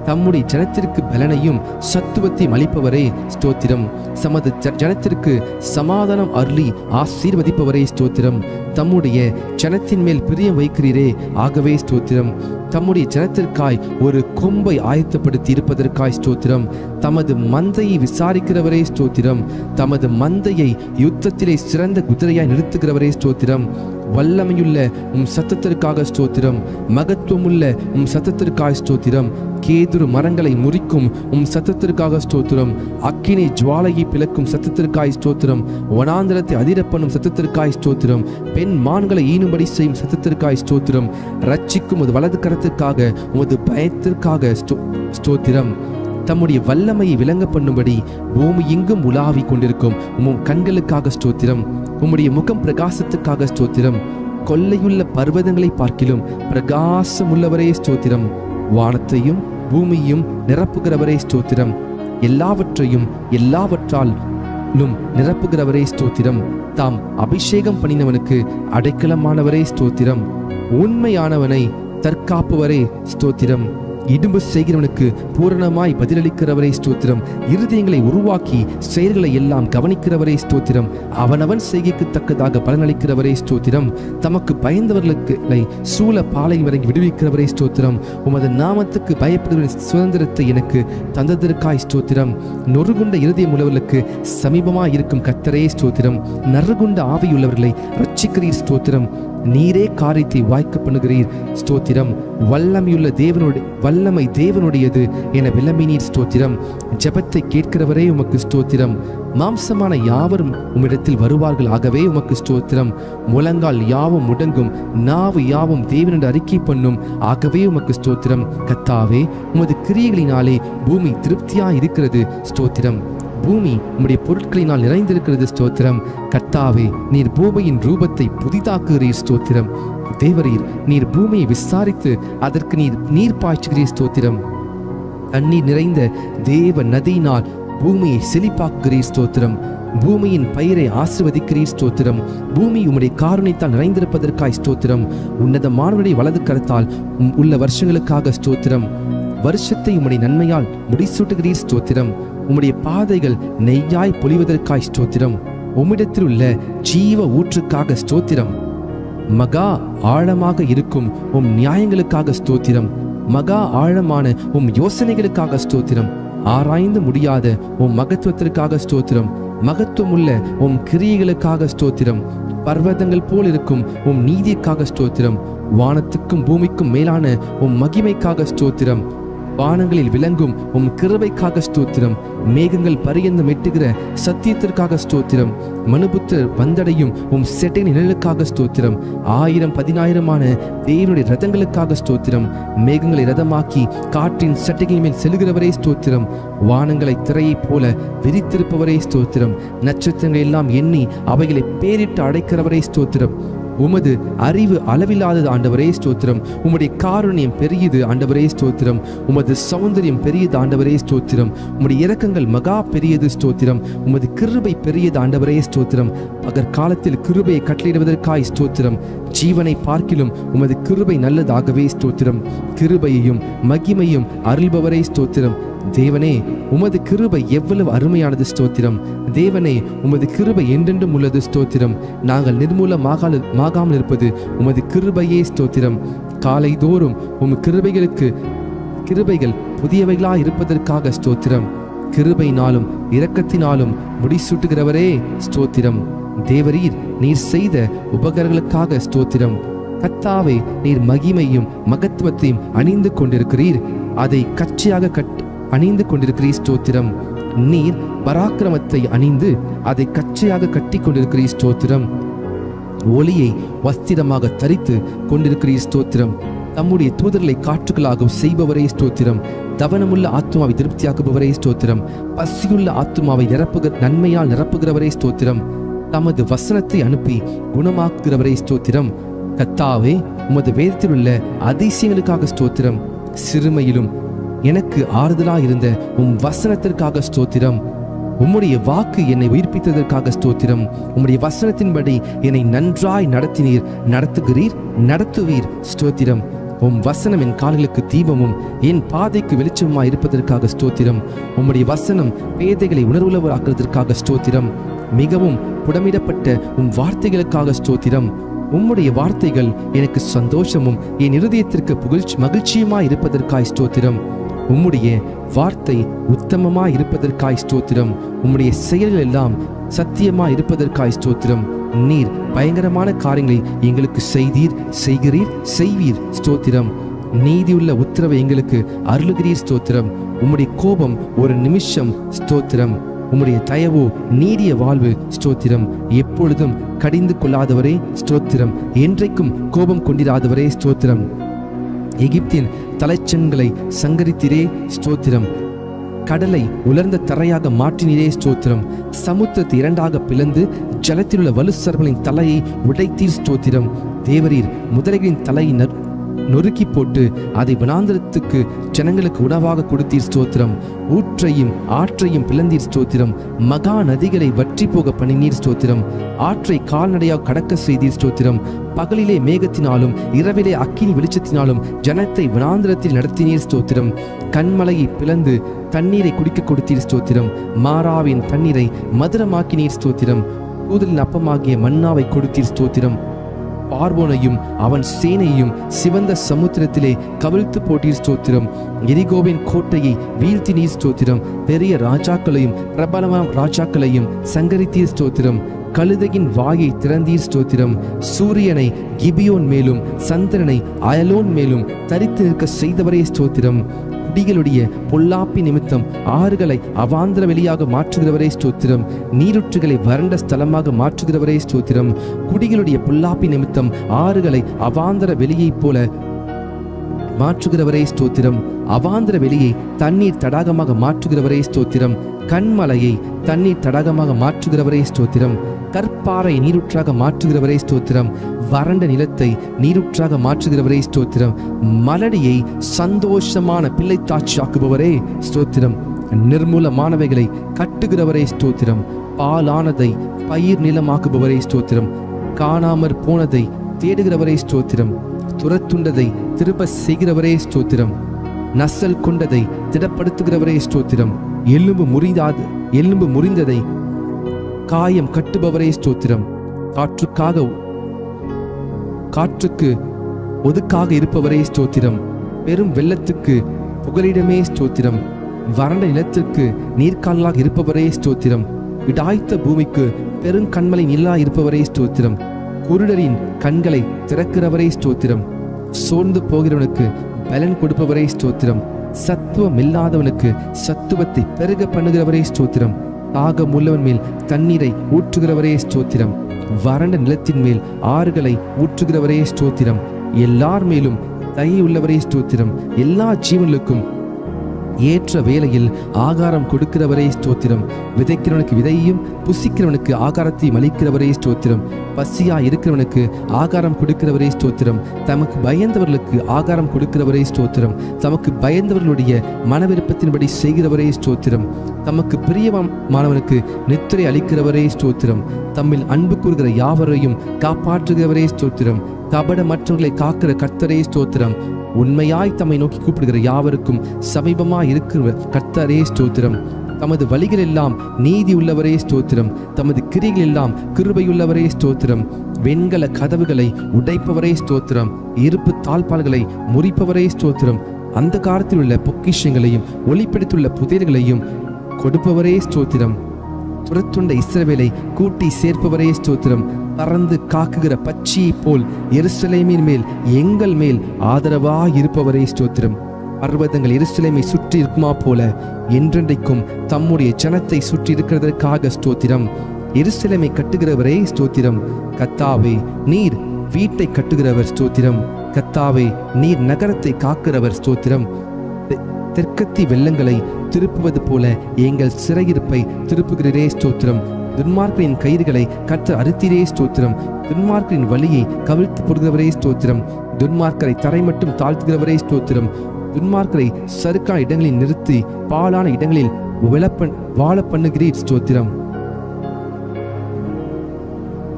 தம்முடைய ஜனத்திற்கு பலனையும் சத்துவத்தையும் அளிப்பவரே ஸ்தோத்திரம். சமது ஜனத்திற்கு சமாதானம் அருளி ஆசீர்வதிப்பவரே ஸ்தோத்திரம். தம்முடைய ஜனத்தின் மேல் பிரியம் வைக்கிறீரே, ஆகவே ஸ்தோத்திரம். தம்முடைய ஜனத்திற்காய் ஒரு கொம்பை ஆயத்தப்படுத்தி இருப்பதற்காய் ஸ்தோத்திரம். தமது மந்தையை விசாரிக்கிறவரே ஸ்தோத்திரம். தமது மந்தையை யுத்தத்திலே சிறந்த குதிரையாய் நிறுத்துகிறவரே ஸ்தோத்திரம். வல்லமையுள்ள சத்தத்திற்காக ஸ்தோத்திரம். மகத்துவமுள்ள சத்தத்திற்காக ஸ்தோத்திரம். கேதுரு மரங்களை முறிக்கும் சத்தத்திற்காக ஸ்தோத்திரம். அக்கினி ஜுவாலையை பிளக்கும் சத்தத்திற்காய் ஸ்தோத்திரம். வனாந்திரத்தை அதிரப்பண்ணும் சத்தத்திற்காய் ஸ்தோத்திரம். பெண் மான்களை ஈனும்படி செய்யும் சத்தத்திற்காய் ஸ்தோத்திரம். ரட்சிக்கும் உமது வலது கரத்திற்காக உமது பயத்திற்காக ஸ்தோத்திரம். தம்முடைய வல்லமையை விளங்க பண்ணும்படி பூமி எங்கும் உலாவி கொண்டிருக்கும் கண்களுக்காக ஸ்தோத்திரம். உம்முடைய முகம் பிரகாசத்துக்காக ஸ்தோத்திரம். கொள்ளையுள்ள பர்வதங்களை பார்க்கிலும் பிரகாசம் உள்ளவரே ஸ்தோத்திரம். வானத்தையும் பூமியையும் நிரப்புகிறவரே ஸ்தோத்திரம். எல்லாவற்றையும் எல்லாவற்றாலும் நிரப்புகிறவரே ஸ்தோத்திரம். தாம் அபிஷேகம் பண்ணினவனுக்கு அடைக்கலமானவரே ஸ்தோத்திரம். உண்மையானவனை தற்காப்புவரே ஸ்தோத்திரம். இடும்பு செய்கிறவனுக்கு பூரணமாய் பதிலளிக்கிறவரே ஸ்தோத்திரம். இருதயங்களை உருவாக்கி செயல்களை எல்லாம் கவனிக்கிறவரே ஸ்தோத்திரம். அவனவன் செய்கைக்கு தக்கதாக பலனளிக்கிறவரே ஸ்தோத்திரம். தமக்கு பயந்தவர்களுக்கு சூழ பாலை வரைக்கும் விடுவிக்கிறவரே ஸ்தோத்திரம். உமது நாமத்துக்கு பயப்படுகிற சுதந்திரத்தை எனக்கு தந்ததற்காய் ஸ்தோத்திரம். நொறுகுண்ட இருதயம் உள்ளவர்களுக்கு சமீபமாய் இருக்கும் கர்த்தரே ஸ்தோத்திரம். நறுகுண்ட ஆவியுள்ளவர்களை ரட்சிக்கிறீர் ஸ்தோத்திரம். நீரே காரியத்தை வாய்க்க பண்ணுகிறீர் ஸ்தோத்திரம். வல்லமை தேவனுடையது என விளம்பினீர் ஸ்தோத்திரம். ஜெபத்தை கேட்கிறவரே உமக்கு ஸ்தோத்திரம். மாம்சமான யாவரும் உம்மிடத்தில் வருவார்கள், ஆகவே உமக்கு ஸ்தோத்திரம். முழங்கால் யாவும் முடங்கும், நாவு யாவும் தேவனுடைய அறிக்கை பண்ணும், ஆகவே உமக்கு ஸ்தோத்திரம். கர்த்தாவே, உமது கிரியைகளினாலே பூமி திருப்தியாய் இருக்கிறது ஸ்தோத்திரம். பூமி உம்முடைய பொருட்களினால் நிறைந்திருக்கிறது ஸ்தோத்திரம். கர்த்தாவே, நீர் பூமியின் ரூபத்தை புதிதாக்குகிறீர் ஸ்தோத்திரம். தேவரீர், நீர் பூமியை விசாரித்து அதற்கு நீர் பாய்ச்சுகிறீர் ஸ்தோத்திரம். தண்ணீர் நிறைந்த தேவ நதியினால் பூமியை செழிப்பாக்குகிறீர் ஸ்தோத்திரம். பூமியின் பயிரை ஆசீர்வதிக்கிறீர் ஸ்தோத்திரம். பூமி உம்முடைய காருண்யத்தால் நிறைந்திருப்பதற்காய் ஸ்தோத்திரம். உன்னதமானவருடைய வலது கரத்தால் உள்ள வருஷங்களுக்காக ஸ்தோத்திரம். வருஷத்தை உம்முடைய நன்மையால் முடிசூட்டுகிறீர் ஸ்தோத்திரம். உம்முடைய பாதைகள் நெய்யாய் பொழிவதற்காய் ஸ்தோத்திரம். உம்மிடத்தில் உள்ள ஜீவ ஊற்றுக்காக ஸ்தோத்திரம். மகா ஆழமாக இருக்கும் உம் நியாயங்களுக்காக ஸ்தோத்திரம். மகா ஆழமான உம் யோசனைகளுக்காக ஸ்தோத்திரம். ஆராய்ந்து முடியாத உம் மகத்துவத்திற்காக ஸ்தோத்திரம். மகத்துவமுள்ள உம் கிரியைகளுக்காக ஸ்தோத்திரம். பர்வதங்கள் போல் இருக்கும் உம் நீதிக்காக ஸ்தோத்திரம். வானத்துக்கும் பூமிக்கும் மேலான உம் மகிமைக்காக ஸ்தோத்திரம். வானங்களில் விளங்கும் உம் கிருபைக்காக ஸ்தோத்திரம். மேகங்கள் பரியந்தம் எட்டுகிற சத்தியத்திற்காக ஸ்தோத்திரம். மனுபுத்தர் வந்தடையும் உம் செட்டை நிழலுக்காக ஸ்தோத்திரம். 1000-10,000 தேவனுடைய ரதங்களுக்காக ஸ்தோத்திரம். மேகங்களை ரதமாக்கி காற்றின் சட்டைகள் மேல் செல்கிறவரே ஸ்தோத்திரம். வானங்களை திரையைப் போல விரித்திருப்பவரே ஸ்தோத்திரம். நட்சத்திரங்கள் எல்லாம் எண்ணி அவைகளை பேரிட்டு அடைக்கிறவரே ஸ்தோத்திரம். உமது அறிவு அளவில்லாதது ஆண்டவரே ஸ்தோத்திரம். உம்முடைய காருண்யம் பெரியது ஆண்டவரே ஸ்தோத்திரம். உமது சௌந்தரியம் பெரியது ஆண்டவரே ஸ்தோத்திரம். உம்முடைய இரக்கங்கள் மகா பெரியது ஸ்தோத்திரம். உமது கிருபை பெரியது ஆண்டவரே ஸ்தோத்திரம். பகற்காலத்தில் கிருபையை கட்டளையிடுவதற்காய் ஸ்தோத்திரம். ஜீவனை பார்க்கிலும் உமது கிருபை நல்லதாகவே ஸ்தோத்திரம். கிருபையையும் மகிமையும் அருள்பவரே ஸ்தோத்திரம். தேவனே, உமது கிருபை எவ்வளவு அருமையானது ஸ்தோத்திரம். தேவனே, உமது கிருபை என்றென்றும் உள்ளது ஸ்தோத்திரம். நாங்கள் நிர்மூலமாகாமல் இருப்பது உமது கிருபையே ஸ்தோத்திரம். காலை தோறும் உம் கிருபைகள் புதியவைகளா இருப்பதற்காக ஸ்தோத்திரம். கிருபையினாலும் இரக்கத்தினாலும் முடிசூட்டுகிறவரே ஸ்தோத்திரம். தேவரீர், நீர் செய்த உபகாரங்களுக்காக ஸ்தோத்திரம். கர்த்தாவே, நீர் மகிமையும் மகத்துவத்தையும் அணிந்து கொண்டிருக்கிறீர். அதை கச்சையாக அணிந்து கொண்டிருக்கிறீர் ஸ்தோத்திரம். நீர் பராக்கிரமத்தை அணிந்து அதை கச்சையாக கட்டி கொண்டிருக்கிறீர் ஸ்தோத்திரம். ஒளியை வஸ்திரமாக தரித்து கொண்டிருக்கிறீர் ஸ்தோத்திரம். தம்முடைய தூதர்களை காற்றுகளாக செய்பவரே ஸ்தோத்திரம். தவனமுள்ள ஆத்மாவை திருப்தியாக்குபவரே ஸ்தோத்திரம். பசியுள்ள ஆத்மாவை நன்மையால் நிரப்புகிறவரே ஸ்தோத்திரம். தமது வசனத்தை அனுப்பி குணமாக்குகிறவரே ஸ்தோத்திரம். கர்த்தாவே, உமது வேதத்தில் உள்ள அதிசயங்களுக்காக ஸ்தோத்திரம். சிறுமையிலும் எனக்கு ஆறுதலாயிருந்த உம் வசனத்திற்காக ஸ்தோத்திரம். உம்முடைய வாக்கு என்னை உயிர்ப்பித்ததற்காக ஸ்தோத்திரம். உம்முடைய வசனத்தின்படி என்னை நன்றாய் நடத்துவீர் ஸ்தோத்திரம். உம் வசனம் என் கால்களுக்கு தீபமும் என் பாதைக்கு வெளிச்சமாய் இருப்பதற்காக ஸ்தோத்திரம். உம்முடைய வசனம் பேதைகளை உணர்வுள்ளவராக்குவதற்காக ஸ்தோத்திரம். மிகவும் புடமிடப்பட்ட உம் வார்த்தைகளுக்காக ஸ்தோத்திரம். உம்முடைய வார்த்தைகள் எனக்கு சந்தோஷமும் என் இருதயத்திற்கு மகிழ்ச்சியுமாய் இருப்பதற்காய் ஸ்தோத்திரம். உம்முடைய வார்த்தை உத்தமமாய் இருப்பதற்காய் ஸ்தோத்திரம். உம்முடைய செயல்கள் எல்லாம் சத்தியமாய் இருப்பதற்காய் ஸ்தோத்திரம். நீர் பயங்கரமான காரியங்களை எங்களுக்கு செய்வீர் ஸ்தோத்திரம். நீதியுள்ள உத்தரவை எங்களுக்கு அருளுகிறீர் ஸ்தோத்திரம். உம்முடைய கோபம் ஒரு நிமிஷம் ஸ்தோத்திரம். உம்முடைய தயவோ நீடிய வாழ்வு ஸ்தோத்திரம். எப்பொழுதும் கடிந்து கொள்ளாதவரே ஸ்தோத்திரம். என்றைக்கும் கோபம் கொண்டிராதவரே ஸ்தோத்திரம். எகிப்தின் தலைச்சன்களை சங்கரித்திரே ஸ்தோத்திரம். கடலை உலர்ந்த தரையாக மாற்றினீரே ஸ்தோத்திரம். சமுத்திரத்தை இரண்டாக பிளந்து ஜலத்தில் உள்ள வலுசர்களின் தலையை உடைத்தீர் ஸ்தோத்திரம். தேவரீர் முதலைகளின் தலையை நொறுக்கி போட்டு அதை வனாந்திரத்துக்கு ஜனங்களுக்கு உணவாக கொடுத்தீர் ஸ்தோத்திரம். ஊற்றையும் ஆற்றையும் பிளந்தீர் ஸ்தோத்திரம். மகா நதிகளை வற்றி போக பண்ணினீர் ஸ்தோத்திரம். ஆற்றை கால்நடையாக கடக்க செய்தீர் ஸ்தோத்திரம். பகலிலே மேகத்தினாலும் இரவிலே அக்கினி வெளிச்சத்தினாலும் ஜனத்தை வனாந்திரத்தில் நடத்தினீர் ஸ்தோத்திரம். கண்மலையை பிளந்து தண்ணீரை குடிக்க கொடுத்தீர் ஸ்தோத்திரம். மாறாவின் தண்ணீரை மதுரமாக்கினீர் ஸ்தோத்திரம். கூதலின் அப்பமாகிய மன்னாவை கொடுத்தீர் ஸ்தோத்திரம். பார்வோனையும் அவன் சேனையும் சிவந்த சமுத்திரத்திலே கவிழ்த்து போட்டீர் ஸ்தோத்திரம். எரிகோவின் கோட்டையை வீழ்த்தினீர் ஸ்தோத்திரம். பெரிய ராஜாக்களையும் பிரபலமான ராஜாக்களையும் சங்கரித்தீர் ஸ்தோத்திரம். கழுதையின் வாயை திறந்தீர் ஸ்தோத்திரம். சூரியனை கிபியோன் மேலும் சந்திரனை அயலோன் மேலும் தரித்து நிற்க செய்தவரே ஸ்தோத்திரம். குடிகளுடைய பொல்லாப்பி நிமித்தம் ஆறுகளை அவாந்திர வெளியாக மாற்றுகிறவரே ஸ்தோத்திரம். நீருற்றுகளை வறண்ட ஸ்தலமாக மாற்றுகிறவரே ஸ்தோத்திரம். குடிகளுடைய பொல்லாப்பி நிமித்தம் ஆறுகளை அவாந்திர வெளியைப் போல மாற்றுகிறவரே ஸ்தோத்திரம். அவாந்திர வெளியை தண்ணீர் தடாகமாக மாற்றுகிறவரே ஸ்தோத்திரம். கண்மலையை தண்ணீர் தடாகமாக மாற்றுகிறவரே ஸ்தோத்திரம். கற்பாறை நீருற்றாக மாற்றுகிறவரே ஸ்தோத்திரம். வறண்ட நிலத்தை நீருற்றாக மாற்றுகிறவரே ஸ்தோத்திரம். மலடியை சந்தோஷமான பிள்ளைத்தாட்சியாக்குபவரே ஸ்தோத்திரம். நிர்மூலமானவைகளை கட்டுகிறவரே ஸ்தோத்திரம். பாலானதை பயிர் நிலமாக்குபவரே ஸ்தோத்திரம். காணாமற் போனதை தேடுகிறவரே ஸ்தோத்திரம். துரத்துண்டதை திரும்ப செய்கிறவரே ஸ்தோத்திரம். நசல் கொண்டதை திடப்படுத்துகிறவரே ஸ்தோத்திரம். எலும்பு முறிந்ததை காயம் கட்டுபவரே ஸ்தோத்திரம். காற்றுக்கு ஒதுக்காக இருப்பவரே ஸ்தோத்திரம். பெரும் வெள்ளத்துக்கு புகலிடமே ஸ்தோத்திரம். வறண்ட நிலத்திற்கு நீர்க்காலாக இருப்பவரே ஸ்தோத்திரம். இடாய்த்த பூமிக்கு பெருங்கண்மலை நிலா இருப்பவரே ஸ்தோத்திரம். குருடரின் கண்களை திறக்கிறவரே ஸ்தோத்திரம். சோர்ந்து போகிறவனுக்கு பலன் கொடுப்பவரே ஸ்தோத்திரம். சத்துவம் இல்லாதவனுக்கு சத்துவத்தை பெருக பண்ணுகிறவரே ஸ்தோத்திரம். தாகம் உள்ளவன் மேல் தண்ணீரை ஊற்றுகிறவரே ஸ்தோத்திரம். வறண்ட நிலத்தின் மேல் ஆறுகளை ஊற்றுகிறவரே ஸ்தோத்திரம். எல்லார் மேலும் தயை உள்ளவரே ஸ்தோத்திரம். எல்லா ஜீவன்களுக்கும் ஏற்ற வேளையில் ஆகாரம் கொடுக்கிறவரே ஸ்தோத்திரம். விதைக்கிறவனுக்கு விதையையும் புசிக்கிறவனுக்கு ஆகாரத்தையும் அளிக்கிறவரே ஸ்தோத்திரம். பசியா இருக்கிறவனுக்கு ஆகாரம் கொடுக்கிறவரே ஸ்தோத்திரம். தமக்கு பயந்தவர்களுக்கு ஆகாரம் கொடுக்கிறவரே ஸ்தோத்திரம். தமக்கு பயந்தவர்களுடைய மன விருப்பத்தின்படி செய்கிறவரே ஸ்தோத்திரம். தமக்கு பிரியமானவனுக்கு நித்திரை அளிக்கிறவரே ஸ்தோத்திரம். தம்மில் அன்பு கூறுகிற யாவரையும் காப்பாற்றுகிறவரே ஸ்தோத்திரம். கபடமற்றவர்களை காக்கிற கர்த்தரே ஸ்தோத்திரம். உண்மையாய் தம்மை நோக்கி கூப்பிடுகிற யாவருக்கும் சமீபமாய் இருக்கிற கர்த்தரே ஸ்தோத்திரம். தமது வழிகள் எல்லாம் நீதி உள்ளவரே ஸ்தோத்திரம். தமது கிரிகள் எல்லாம் கிருபையுள்ளவரே ஸ்தோத்திரம். வெண்கல கதவுகளை உடைப்பவரே ஸ்தோத்திரம். இருப்பு தாழ்பால்களை முறிப்பவரே ஸ்தோத்திரம். அந்த காலத்தில் உள்ள பொக்கிஷங்களையும் ஒளிப்படுத்தியுள்ள புதையல்களையும் கொடுப்பவரே ஸ்தோத்திரம். துரத்துண்ட இஸ்ரவேலை கூட்டி சேர்ப்பவரே ஸ்தோத்திரம். பறந்து காக்குகிற பட்சியை போல் எருசலேமின் மேல் எங்கள் மேல் ஆதரவாய் இருப்பவரே ஸ்தோத்திரம். பர்வதங்கள் எருசலேமை சுற்றி இருக்குமா போல என்றென்றைக்கும் தம்முடைய ஜனத்தை சுற்றி இருக்கிறதற்காக ஸ்தோத்திரம். எருசலேமை கட்டுகிறவரே ஸ்தோத்திரம். கர்த்தாவே, நீர் வீட்டை கட்டுகிறவர் ஸ்தோத்திரம். கர்த்தாவே, நீர் நகரத்தை காக்கிறவர் ஸ்தோத்திரம். தெற்கத்தி வெள்ளங்களை திருப்புவது போல எங்கள் சிறையிருப்பை திருப்புகிறே ஸ்தோத்திரம். துன்மார்க்கரின் கயிறுகளை கர்த்தர் அறுத்தீரே ஸ்தோத்திரம். துன்மார்க்கரின் வழியை கவிழ்த்து போடுகிறவரே ஸ்தோத்திரம். துன்மார்க்கரை தரை மட்டும் தாழ்த்துகிறவரே ஸ்தோத்திரம். துன்மார்க்கரை சறுக்கான இடங்களில் நிறுத்தி பாழான இடங்களில் வாழ பண்ணுகிறீர் ஸ்தோத்திரம்.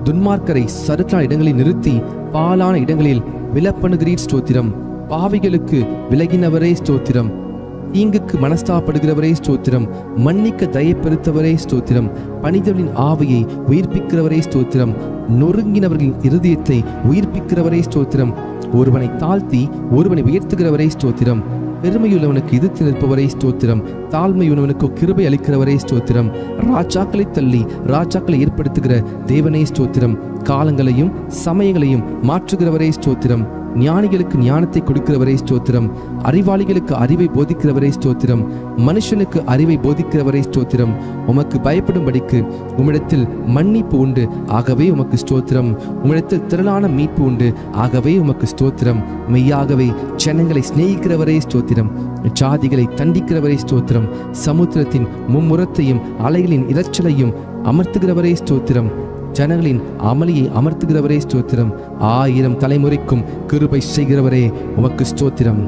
துன்மார்க்கரை சறுக்கான இடங்களில் நிறுத்தி பாழான இடங்களில் விழப்பண்ணுகிறீர் ஸ்தோத்திரம். பாவிகளுக்கு விலகினவரே ஸ்தோத்திரம். தீங்குக்கு மனஸ்தாப்படுகிறவரே ஸ்தோத்திரம். மன்னிக்க தயப்பெருத்தவரே ஸ்தோத்திரம். பணிதவர்களின் ஆவியை உயிர்ப்பிக்கிறவரே ஸ்தோத்திரம். நொறுங்கினவர்களின் இருதயத்தை உயிர்ப்பிக்கிறவரே ஸ்தோத்திரம். ஒருவனை தாழ்த்தி ஒருவனை உயர்த்துகிறவரே ஸ்தோத்திரம். பெருமையுள்ளவனுக்கு எதிர்த்து நிற்பவரே ஸ்தோத்திரம். தாழ்மையுள்ளவனுக்கு கிருபை அளிக்கிறவரே ஸ்தோத்திரம். ராஜாக்களை தள்ளி ராஜாக்களை ஏற்படுத்துகிற தேவனே ஸ்தோத்திரம். காலங்களையும் சமயங்களையும் மாற்றுகிறவரே ஸ்தோத்திரம். ஞானிகளுக்கு ஞானத்தை கொடுக்கிறவரே ஸ்தோத்திரம். அறிவாளிகளுக்கு அறிவை போதிக்கிறவரே ஸ்தோத்திரம். மனுஷனுக்கு அறிவை போதிக்கிறவரே ஸ்தோத்திரம். உமக்கு பயப்படும்படிக்கு உம்மிடத்தில் மன்னிப்பு உண்டு, ஆகவே உமக்கு ஸ்தோத்திரம். உம்மிடத்தில் திரளான மீட்பு உண்டு, ஆகவே உமக்கு ஸ்தோத்திரம். மெய்யாகவே ஜனங்களை சிநேகிக்கிறவரே ஸ்தோத்திரம். ஜாதிகளை தண்டிக்கிறவரே ஸ்தோத்திரம். சமுத்திரத்தின் மும்முரத்தையும் அலைகளின் இரைச்சலையும் அமர்த்துகிறவரே ஸ்தோத்திரம். ஜனங்களின் அமளியை அமர்த்துகிறவரே ஸ்தோத்திரம். 1000 தலைமுறைக்கும் கிருபை செய்கிறவரே உமக்கு ஸ்தோத்திரம்.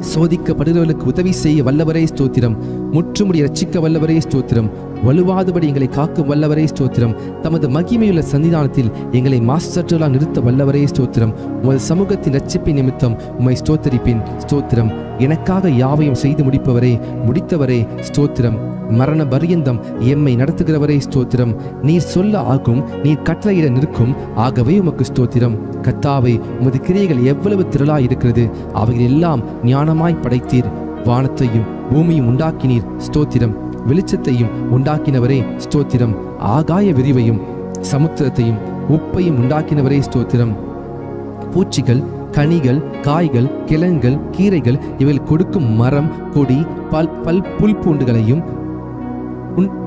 சோதிக்கப்படுகிறவர்களுக்கு உதவி செய்ய வல்லவரே ஸ்தோத்திரம். முற்றுமுடி ரட்சிக்க வல்லவரே ஸ்தோத்திரம். வலுவாதபடி எங்களை காக்கும் வல்லவரே ஸ்தோத்திரம். தமது மகிமையுள்ள சன்னிதானத்தில் எங்களை மாஸ்டர்களால் நிறுத்த வல்லவரே ஸ்தோத்திரம். உமது சமூகத்தின் ரட்சிப்பின் நிமித்தம் உம்மை ஸ்தோத்தரிப்பின் ஸ்தோத்திரம். எனக்காக யாவையும் செய்து முடித்தவரே ஸ்தோத்திரம். மரண பரியந்தம் எம்மை நடத்துகிறவரே ஸ்தோத்திரம். நீர் சொல்ல ஆகும், நீர் கட்டளையிட நிற்கும், ஆகவே உமக்கு ஸ்தோத்திரம். கர்த்தாவே, உமது கிரியைகள் எவ்வளவு திரளாய் இருக்கிறது. அவைகள் எல்லாம் ஞானமாய் படைத்தீர். வானத்தையும் பூமியும் உண்டாக்கினீர் ஸ்தோத்திரம். வெளிச்சத்தையும் உண்டாக்கினவரே ஸ்தோத்திரம். ஆகாய விரிவையும் சமுத்திரத்தையும் உப்பையும் உண்டாக்கினவரே ஸ்தோத்திரம். பூச்சிகள், கனிகள், காய்கள், கிழங்குகள், கீரைகள் இவைகள் கொடுக்கும் மரம், கொடி,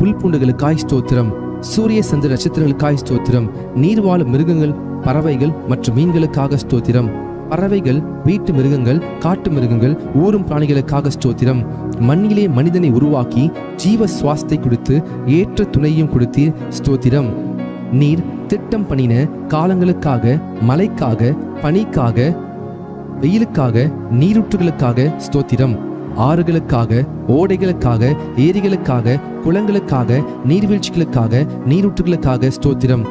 புல் பூண்டுகளுக்காய் ஸ்தோத்திரம். சூரிய சந்திர நட்சத்திரங்களுக்காய் ஸ்தோத்திரம். நீர் வாழும் மிருகங்கள், பறவைகள் மற்றும் மீன்களுக்காக ஸ்தோத்திரம். பறவைகள், வீட்டு மிருகங்கள், காட்டு மிருகங்கள், ஊரும் பிராணிகளுக்காக ஸ்தோத்திரம். மண்ணிலே மனிதனை உருவாக்கி ஜீவ சுவாசத்தை கொடுத்து ஏற்ற துணையும் கொடுத்தீர் ஸ்தோத்திரம். நீர் திட்டம் பண்ணின காலங்களுக்காக, மழைக்காக, பனிக்காக, வெயிலுக்காக, நீரூற்றுகளுக்காக ஸ்தோத்திரம். ஆறுகளுக்காக, ஓடைகளுக்காக, ஏரிகளுக்காக, குளங்களுக்காக, நீர்வீழ்ச்சிகளுக்காக, நீரூற்றுகளுக்காக ஸ்தோத்திரம்.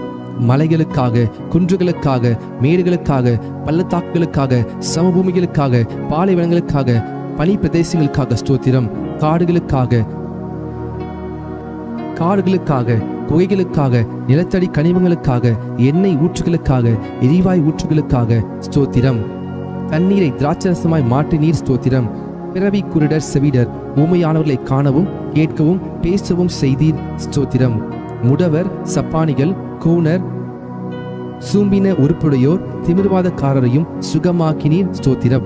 மலைகளுக்காக, குன்றுகளுக்காக, மேடுகளுக்காக, பள்ளத்தாக்குகளுக்காக, சமபூமிகளுக்காக, பாலைவனங்களுக்காக, பனி பிரதேசங்களுக்காக ஸ்தோத்திரம். காடுகளுக்காக, குகைகளுக்காக, நிலத்தடி கனிமங்களுக்காக, எண்ணெய் ஊற்றுகளுக்காக, எரிவாயு ஊற்றுகளுக்காக ஸ்தோத்திரம். தண்ணீரை திராட்சரசமாய் மாற்றினீர் ஸ்தோத்திரம். பிறவி குருடர் செவிடர் ஊமையானவர்களை காணவும் கேட்கவும் பேசவும் செய்தீர் ஸ்தோத்திரம். முடவர், சப்பானிகள், கூனர், சூம்பின உறுப்புடையோர், திமிர்வாதக்காரரையும் சுகமாக்கினீர் ஸ்தோத்திரம்.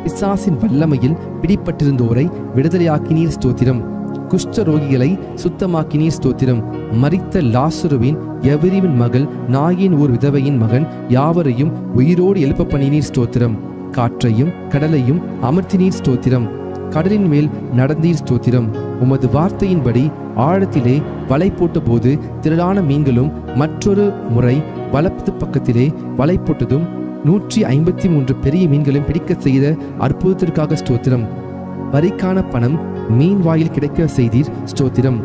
பிசாசின் வல்லமையில் பிடிப்பட்டிருந்தோரை விடுதலையாக்கினீர் ஸ்தோத்திரம். குஷ்ட ரோகிகளை சுத்தமாக்கினீர் ஸ்தோத்திரம். மரித்த லாசருவின் எவரிவின் மகள் நாயின் ஓர் விதவையின் மகன் யாவரையும் உயிரோடு எழுப்ப பண்ணினீர் ஸ்தோத்திரம். காற்றையும் கடலையும் அமர்த்தினீர் ஸ்தோத்திரம். கடலின் மேல் நடந்தீர் ஸ்தோத்திரம். உமது வார்த்தையின்படி ஆழத்திலே வலை போட்ட போது திரளான மீன்களும் மற்றொரு முறை வலது பக்கத்திலே வலை போட்டதும் 153 பெரிய மீன்களும் பிடிக்க செய்த அற்புதத்திற்காக ஸ்தோத்திரம். வரிக்கான பணம் மீன் வாயில் கிடைக்க செய்தீர் ஸ்தோத்திரம்.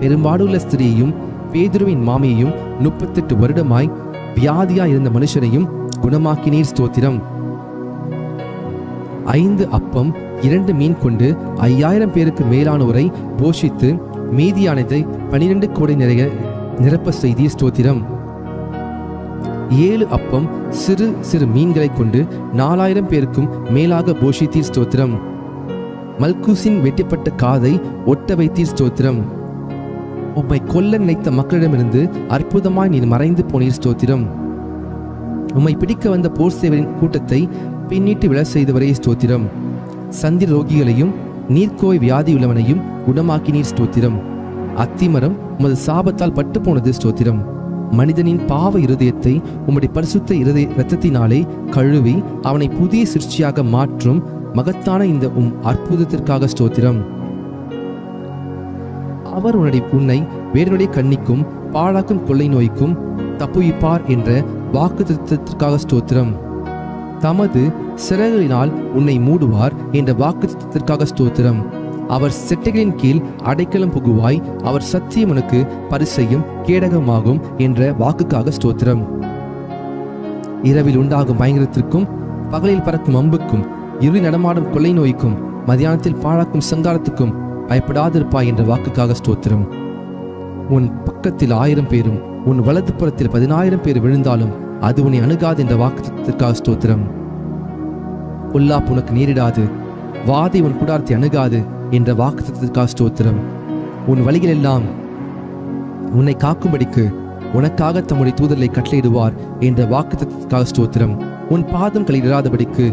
பெரும்பாடுள்ள ஸ்திரீயையும் பேதுருவின் மாமியையும் 38 வருடமாய் வியாதியாய் இருந்த மனுஷனையும் குணமாக்கினீர் ஸ்தோத்திரம். 5 அப்பம் 2 மீன் கொண்டு 5000 பேருக்கு மேலானோரை போஷித்து மீதியானதை 12 கோடை நிறைய நிரப்ப செய்தீர் ஸ்தோத்திரம். 7 அப்பம் சிறு சிறு மீன்களை கொண்டு 4000 பேருக்கும் மேலாக போஷித்தீர் ஸ்தோத்திரம். மல்கூசின் வெட்டப்பட்ட காதை ஒட்ட வைத்தீர் ஸ்தோத்திரம். உம்மை கொல்ல நினைத்த மக்களிடமிருந்து அற்புதமாய் நீர் மறைந்து போனீர் ஸ்தோத்திரம். உம்மை பிடிக்க வந்த போர் சேவரின் கூட்டத்தை பின்னிட்டு விழ செய்தவரே ஸ்தோத்திரம். சந்திர ரோகிகளையும் நீர்க்கோய் வியாதியுள்ளவனையும் குணமாக்கினீர் ஸ்தோத்திரம். அத்திமரம் உமது சாபத்தால் பட்டு போனது ஸ்தோத்திரம். மனிதனின் பாவ இருதயத்தை உம்முடைய பரிசுத்த இரத்தத்தினாலே கழுவி அவனை புதிய சிருஷ்டியாக மாற்றும் மகத்தான இந்த அற்புதத்திற்காக ஸ்தோத்திரம். அவர் உன்னை வேறனுடைய கண்ணிக்கும் பாழாக்கும் கொள்ளை நோய்க்கும் தப்புவிப்பார் என்ற வாக்குத்தத்தத்திற்காக ஸ்தோத்திரம். தமது சிறகுகளினால் உன்னை மூடுவார் என்ற வாக்குத்தத்தத்திற்காக ஸ்தோத்திரம். அவர் செட்டைகளின் கீழ் அடைக்கலம் புகுவாய், அவர் சத்தியம் உனக்கு பரிசையும் கேடகமாகும் என்ற வாக்குக்காக ஸ்தோத்திரம். இரவில் உண்டாகும் பயங்கரத்திற்கும் பகலில் பறக்கும் அம்புக்கும் இருளில் நடமாடும் கொள்ளை நோய்க்கும் மதியானத்தில் பாழாக்கும் சங்காரத்துக்கும் பயப்படாதிருப்பாய் என்ற வாக்குக்காக ஸ்தோத்திரம். உன் பக்கத்தில் 1000 பேரும் உன் வலது புறத்தில் 10000 பேர் விழுந்தாலும் அது உன்னை அணுகாது என்ற வாக்குக்காக ஸ்தோத்திரம். பொல்லாப்பு உனக்கு நேரிடாது, வாதை உன் கூடாரத்தை அணுகாது என்ற வாக்குத்தத்திற்காக ஸ்தோத்திரம். உன் வழிகள் எல்லாம் உன்னை காக்கும்படிக்கு உனக்காக தம்முடைய தூதர்களை கட்டளையிடுவார் என்ற வாக்குத்தத்திற்காக ஸ்தோத்திரம். உன் பாதம் களையிடாதபடிக்கு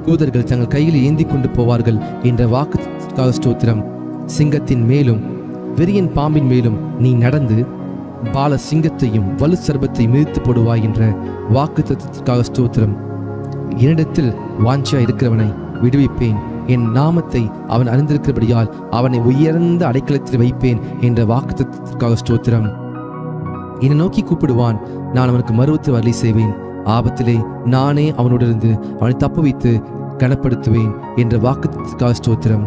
தூதர்கள் தங்கள் கையில் ஏந்தி கொண்டு போவார்கள் என்ற வாக்குத்தத்திற்காக ஸ்தோத்திரம். சிங்கத்தின் மேலும் வெறியன் பாம்பின் மேலும் நீ நடந்து பால சிங்கத்தையும் வலு சர்பத்தை மிதித்து போடுவாய் என்ற வாக்குத்தத்திற்காக ஸ்தோத்திரம். என்னிடத்தில் வாஞ்சியா இருக்கிறவனை விடுவிப்பேன், என் நாமத்தை அவன் அறிந்திருக்கிறபடியால் அவனை உயர்ந்த அடைக்கலத்தில் வைப்பேன் என்ற வாக்குத்தத்திற்காக ஸ்தோத்திரம். என்னை நோக்கி கூப்பிடுவான், நான் அவனுக்கு மறுத்து வரலி செய்வேன். ஆபத்திலே நானே அவனோடிருந்து அவனை தப்புவித்து கனப்படுத்துவேன் என்ற வாக்குத்தத்திற்காக ஸ்தோத்திரம்.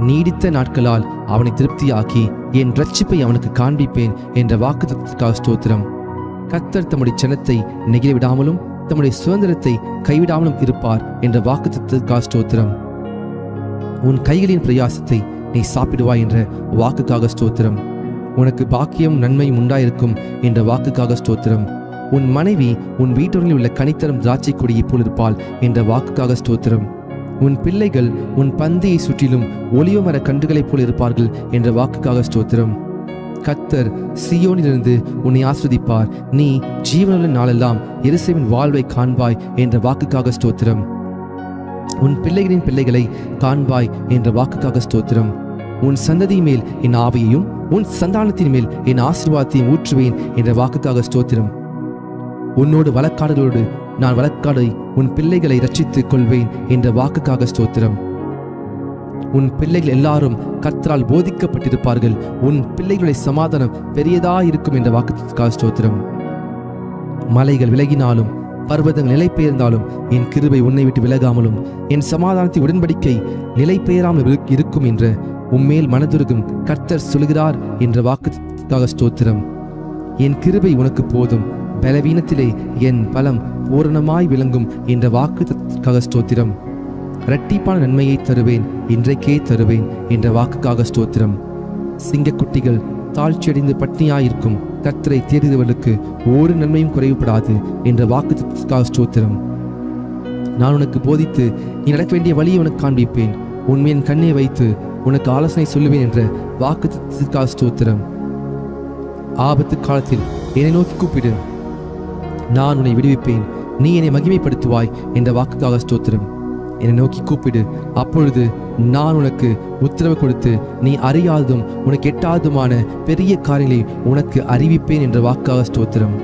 நீடித்த நாட்களால் அவனை திருப்தியாக்கி என் இரட்சிப்பை அவனுக்கு காண்பிப்பேன் என்ற வாக்குத்தத்திற்காக ஸ்தோத்திரம். கர்த்தர் தம்முடைய ஜனத்தை நெகிழ விடாமலும் தம்முடைய சுதந்திரத்தை கைவிடாமலும் இருப்பார் என்ற வாக்குத்தத்திற்காக ஸ்தோத்திரம். உன் கைகளின் பிரயாசத்தை நீ சாப்பிடுவாய் என்ற வாக்குக்காக ஸ்தோத்திரம். உனக்கு பாக்கியம் நன்மையும் உண்டாயிருக்கும் என்ற வாக்குக்காக ஸ்தோத்திரம். உன் மனைவி உன் வீட்டோரில் உள்ள கனித்தரம் திராட்சை கொடியை போல் இருப்பாள் என்ற வாக்குக்காக ஸ்தோத்திரம். உன் பிள்ளைகள் உன் பந்தியை சுற்றிலும் ஒலிவ மர கன்றுகளைப் போல் இருப்பார்கள் என்ற வாக்குக்காக ஸ்தோத்திரம். கர்த்தர் சீயோனிலிருந்து உன்னை ஆஸ்வதிப்பார், நீ ஜீவனுள்ள நாளெல்லாம் எருசலேமின் வாழ்வை காண்பாய் என்ற வாக்குக்காக ஸ்தோத்திரம். உன் பிள்ளைகளின் பிள்ளைகளை காண்பாய் என்ற வாக்குக்காக ஸ்தோத்திரம். உன் சந்ததி மேல் என் ஆவியையும் உன் சந்தானத்தின் மேல் என் ஆசீர்வாதத்தையும் ஊற்றுவேன் என்ற வாக்குக்காக ஸ்தோத்திரம். உன்னோடு வழக்காடுகளோடு நான் வழக்காடை உன் பிள்ளைகளை ரட்சித்துக் கொள்வேன் என்ற வாக்குக்காக ஸ்தோத்திரம். உன் பிள்ளைகள் எல்லாரும் கர்த்தரால் போதிக்கப்பட்டிருப்பார்கள், உன் பிள்ளைகளுடைய சமாதானம் பெரியதாயிருக்கும் என்ற வாக்குக்காக ஸ்தோத்திரம். மலைகள் விலகினாலும் பர்வதங்கள் நிலை பெயர்ந்தாலும் என் கிருபை உன்னை விட்டு விலகாமலும் என் சமாதானத்தின் உடன்படிக்கை நிலை பெயராமல் இருக்கும் என்ற உம்மேல் மனதுருகும் கர்த்தர் சொல்கிறார் என்ற வாக்குக்காக ஸ்தோத்திரம். என் கிருபை உனக்கு போதும், பலவீனத்திலே என் பலம் பூரணமாய் விளங்கும் என்ற வாக்குக்காக ஸ்தோத்திரம். இரட்டிப்பான நன்மையை தருவேன், இன்றைக்கே தருவேன் என்ற வாக்குக்காக ஸ்தோத்திரம். சிங்கக்குட்டிகள் தாழ்ச்சியடைந்து பட்டினியாயிருக்கும் கர்த்தரை தேடுகிறவர்களுக்கு ஒரு நன்மையும் குறைவுபடாது என்ற வாக்குத்தத்தத்திற்காக ஸ்தோத்திரம். நான் உனக்கு போதித்து நீ நடக்க வேண்டிய வழியை உனக்கு காண்பிப்பேன், உண்மையின் கண்ணை வைத்து உனக்கு ஆலோசனை சொல்லுவேன் என்ற வாக்குத்தத்தத்திற்காக ஸ்தோத்திரம். ஆபத்து காலத்தில் என்னை நோக்கி கூப்பிடு, நான் உன்னை விடுவிப்பேன், நீ என்னை மகிமைப்படுத்துவாய் என்ற வாக்குக்காக ஸ்தோத்திரம். என்னை நோக்கி கூப்பிடு, அப்பொழுது நான் உனக்கு உத்தரவு கொடுத்து நீ அறியாததும் உனக்கு எட்டாததுமான பெரிய காரியங்களை உனக்கு அறிவிப்பேன் என்ற வாக்காக ஸ்தோத்திரம்.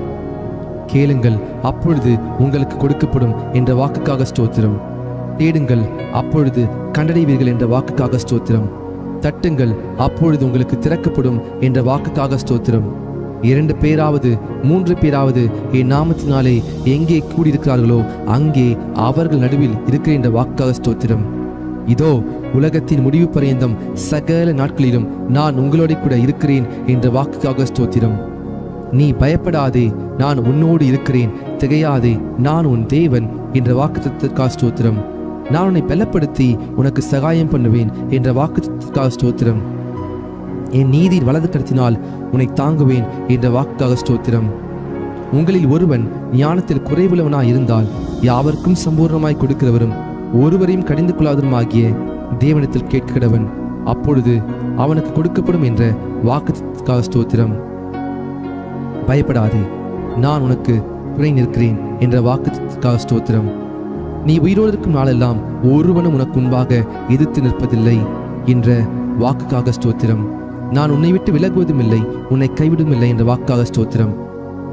கேளுங்கள், அப்பொழுது உங்களுக்கு கொடுக்கப்படும் என்ற வாக்குக்காக ஸ்தோத்திரம். தேடுங்கள், அப்பொழுது கண்டடைவீர்கள் என்ற வாக்குக்காக ஸ்தோத்திரம். தட்டுங்கள், அப்பொழுது உங்களுக்கு திறக்கப்படும் என்ற வாக்குக்காக ஸ்தோத்திரம். 2 பேராவது 3 பேராவது என் நாமத்தினாலே எங்கே கூடியிருக்கிறார்களோ அங்கே அவர்கள் நடுவில் இருக்கிற என்ற வாக்காக ஸ்தோத்திரம். இதோ உலகத்தின் முடிவு பரியந்தம் சகல நாட்களிலும் நான் உங்களோட கூட இருக்கிறேன் என்ற வாக்குக்காக ஸ்தோத்திரம். நீ பயப்படாதே, நான் உன்னோடு இருக்கிறேன், திகையாதே, நான் உன் தேவன் என்ற வாக்குத்தத்தத்திற்காக ஸ்தோத்திரம். நான் உன்னை பலப்படுத்தி உனக்கு சகாயம் பண்ணுவேன் என்ற வாக்குத்தத்தத்திற்காக ஸ்தோத்திரம். என் நீதியின் வலது கரத்தினால் உன்னை தாங்குவேன் என்ற வாக்குக்காக ஸ்தோத்திரம். உங்களில் ஒருவன் ஞானத்தில் குறைவுள்ளவனாய் இருந்தால் யாவருக்கும் சம்பூர்ணமாய் கொடுக்கிறவரும் ஒருவரையும் கடிந்து கொள்ளாதவருமாகிய தேவனிடத்தில் கேட்கிறவன், அப்பொழுது அவனுக்கு கொடுக்கப்படும் என்ற வாக்குக்காக ஸ்தோத்திரம். பயப்படாதே, நான் உனக்கு துணை நிற்கிறேன் என்ற வாக்குக்காக ஸ்தோத்திரம். நீ உயிரோடு இருக்கும் நாளெல்லாம் ஒருவனும் உனக்கு முன்பாக எதிர்த்து நிற்பதில்லை என்ற வாக்குக்காக ஸ்தோத்திரம். நான் உன்னை விட்டு விலகுவதும் இல்லை, உன்னை கைவிடும் இல்லை என்ற வாக்காக ஸ்தோத்திரம்.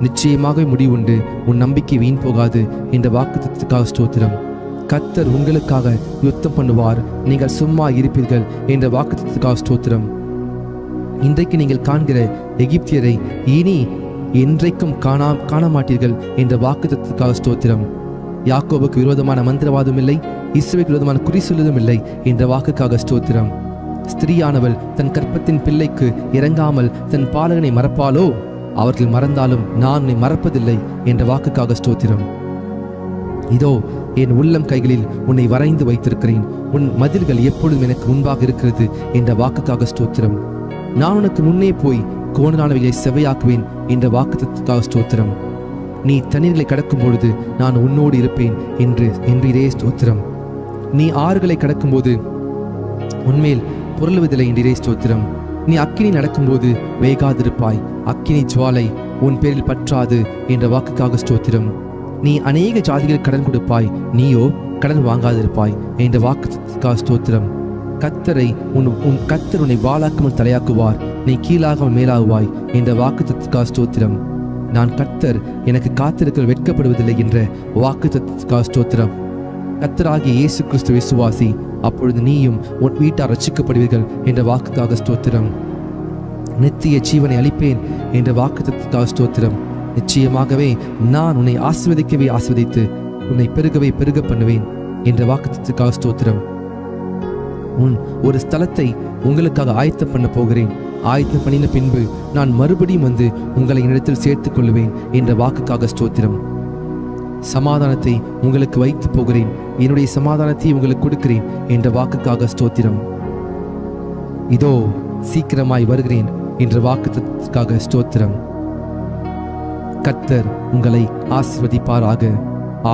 நிச்சயமாக முடிவுண்டு, உன் நம்பிக்கை வீண் போகாது என்ற வாக்குத்தத்தத்திற்காக ஸ்தோத்திரம். கர்த்தர் உங்களுக்காக யுத்தம் பண்ணுவார், நீங்கள் சும்மா இருப்பீர்கள் என்ற வாக்குத்தத்தத்திற்காக ஸ்தோத்திரம். இன்றைக்கு நீங்கள் காண்கிற எகிப்தியரை இனி என்றைக்கும் காண மாட்டீர்கள் என்ற வாக்குத்தத்தத்திற்காக ஸ்தோத்திரம். யாக்கோபுக்கு விரோதமான மந்திரவாதம் இல்லை, இஸ்ரவேலுக்கு விரோதமான குறி சொல்லுவதும் இல்லை என்ற வாக்குக்காக ஸ்தோத்திரம். ஸ்திரீயானவள் தன் கற்பத்தின் பிள்ளைக்கு இறங்காமல் தன் பாலகனை மறப்பாளோ? அவர்கள் மறந்தாலும் நான் உன்னை மறப்பதில்லை என்ற வாக்குக்காக ஸ்தோத்திரம். இதோ என் உள்ளம் கைகளில் உன்னை வரைந்து வைத்திருக்கிறேன், உன் மதில்கள் எப்பொழுதும் எனக்கு முன்பாக இருக்கிறது என்ற வாக்குக்காக ஸ்தோத்திரம். நான் உனக்கு முன்னே போய் கோணலானவைகளை செவையாக்குவேன் என்ற வாக்குத்தத்தத்திற்காக ஸ்தோத்திரம். நீ தண்ணீர்களை கடக்கும் பொழுது நான் உன்னோடு இருப்பேன் என்றே ஸ்தோத்திரம். நீ ஆறுகளை கடக்கும்போது உன்மேல் புரளுவதில்லை என்றே ஸ்தோத்திரம். நீ அக்கினி நடக்கும்போது வேகாதிருப்பாய், அக்கினி ஜுவாலை உன் பேரில் பற்றாது என்ற வாக்குக்காக ஸ்தோத்திரம். நீ அநேக ஜாதிகள் கடன் கொடுப்பாய், நீயோ கடன் வாங்காதிருப்பாய் என்ற வாக்குக்காக ஸ்தோத்திரம். கர்த்தர் உன்னை வாளாக்காமல் தலையாக்குவார், நீ கீழாகாமல் மேலாகுவாய் என்ற வாக்குக்காக ஸ்தோத்திரம். நான் கர்த்தர், எனக்கு காத்திருக்க வெட்கப்படுவதில்லை என்ற வாக்குக்காக ஸ்தோத்திரம். கர்த்தராகிய இயேசு கிறிஸ்து விசுவாசி, அப்பொழுது நீயும் உன் வீட்டார் ரட்சிக்கப்படுவீர்கள் என்ற வாக்குக்காக ஸ்தோத்திரம். நித்திய ஜீவனை அளிப்பேன் என்ற வாக்குத்தத்தத்திற்காக ஸ்தோத்திரம். நிச்சயமாகவே நான் உன்னை ஆசீர்வதிக்கவே ஆசீர்வதித்து உன்னை பெருகவே பெருக பண்ணுவேன் என்ற வாக்குத்தத்தத்திற்காக ஸ்தோத்திரம். ஒரு ஸ்தலத்தை உங்களுக்காக ஆயத்தம் பண்ண போகிறேன், ஆயத்தம் பண்ணின பின்பு நான் மறுபடியும் வந்து உங்களை என்னிடத்தில் சேர்த்துக் கொள்ளுவேன் என்ற வாக்குக்காக ஸ்தோத்திரம். சமாதானத்தை உங்களுக்கு வைத்து போகிறேன், என்னுடைய சமாதானத்தை உங்களுக்கு கொடுக்கிறேன் என்ற வாக்குக்காக ஸ்தோத்திரம். இதோ சீக்கிரமாய் வருகிறேன் என்ற வாக்குக்காக ஸ்தோத்திரம். கர்த்தர் உங்களை ஆசீர்வதிப்பாராக.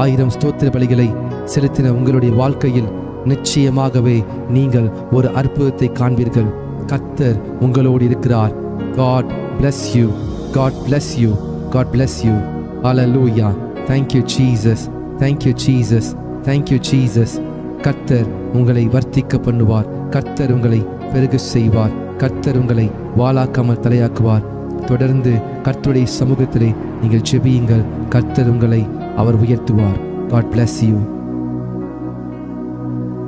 1000 ஸ்தோத்திர பலிகளை செலுத்தின உங்களுடைய வாழ்க்கையில் நிச்சயமாகவே நீங்கள் ஒரு அற்புதத்தை காண்பீர்கள். கர்த்தர் உங்களோடு இருக்கிறார். God bless you. God bless you. God bless you. Hallelujah. Thank you Jesus. Thank you Jesus. Thank you Jesus. கர்த்தர் உங்களை வர்த்திக்க பண்ணுவார். கர்த்தர் உங்களை பெருக செய்வார். கர்த்தர் உங்களை வாளாக்காமல் தலையாக்குவார். தொடர்ந்து கர்த்தருடைய சமூகத்திலே நீங்கள் ஜெபியுங்கள். கர்த்தர் உங்களை அவர் உயர்த்துவார். God bless you.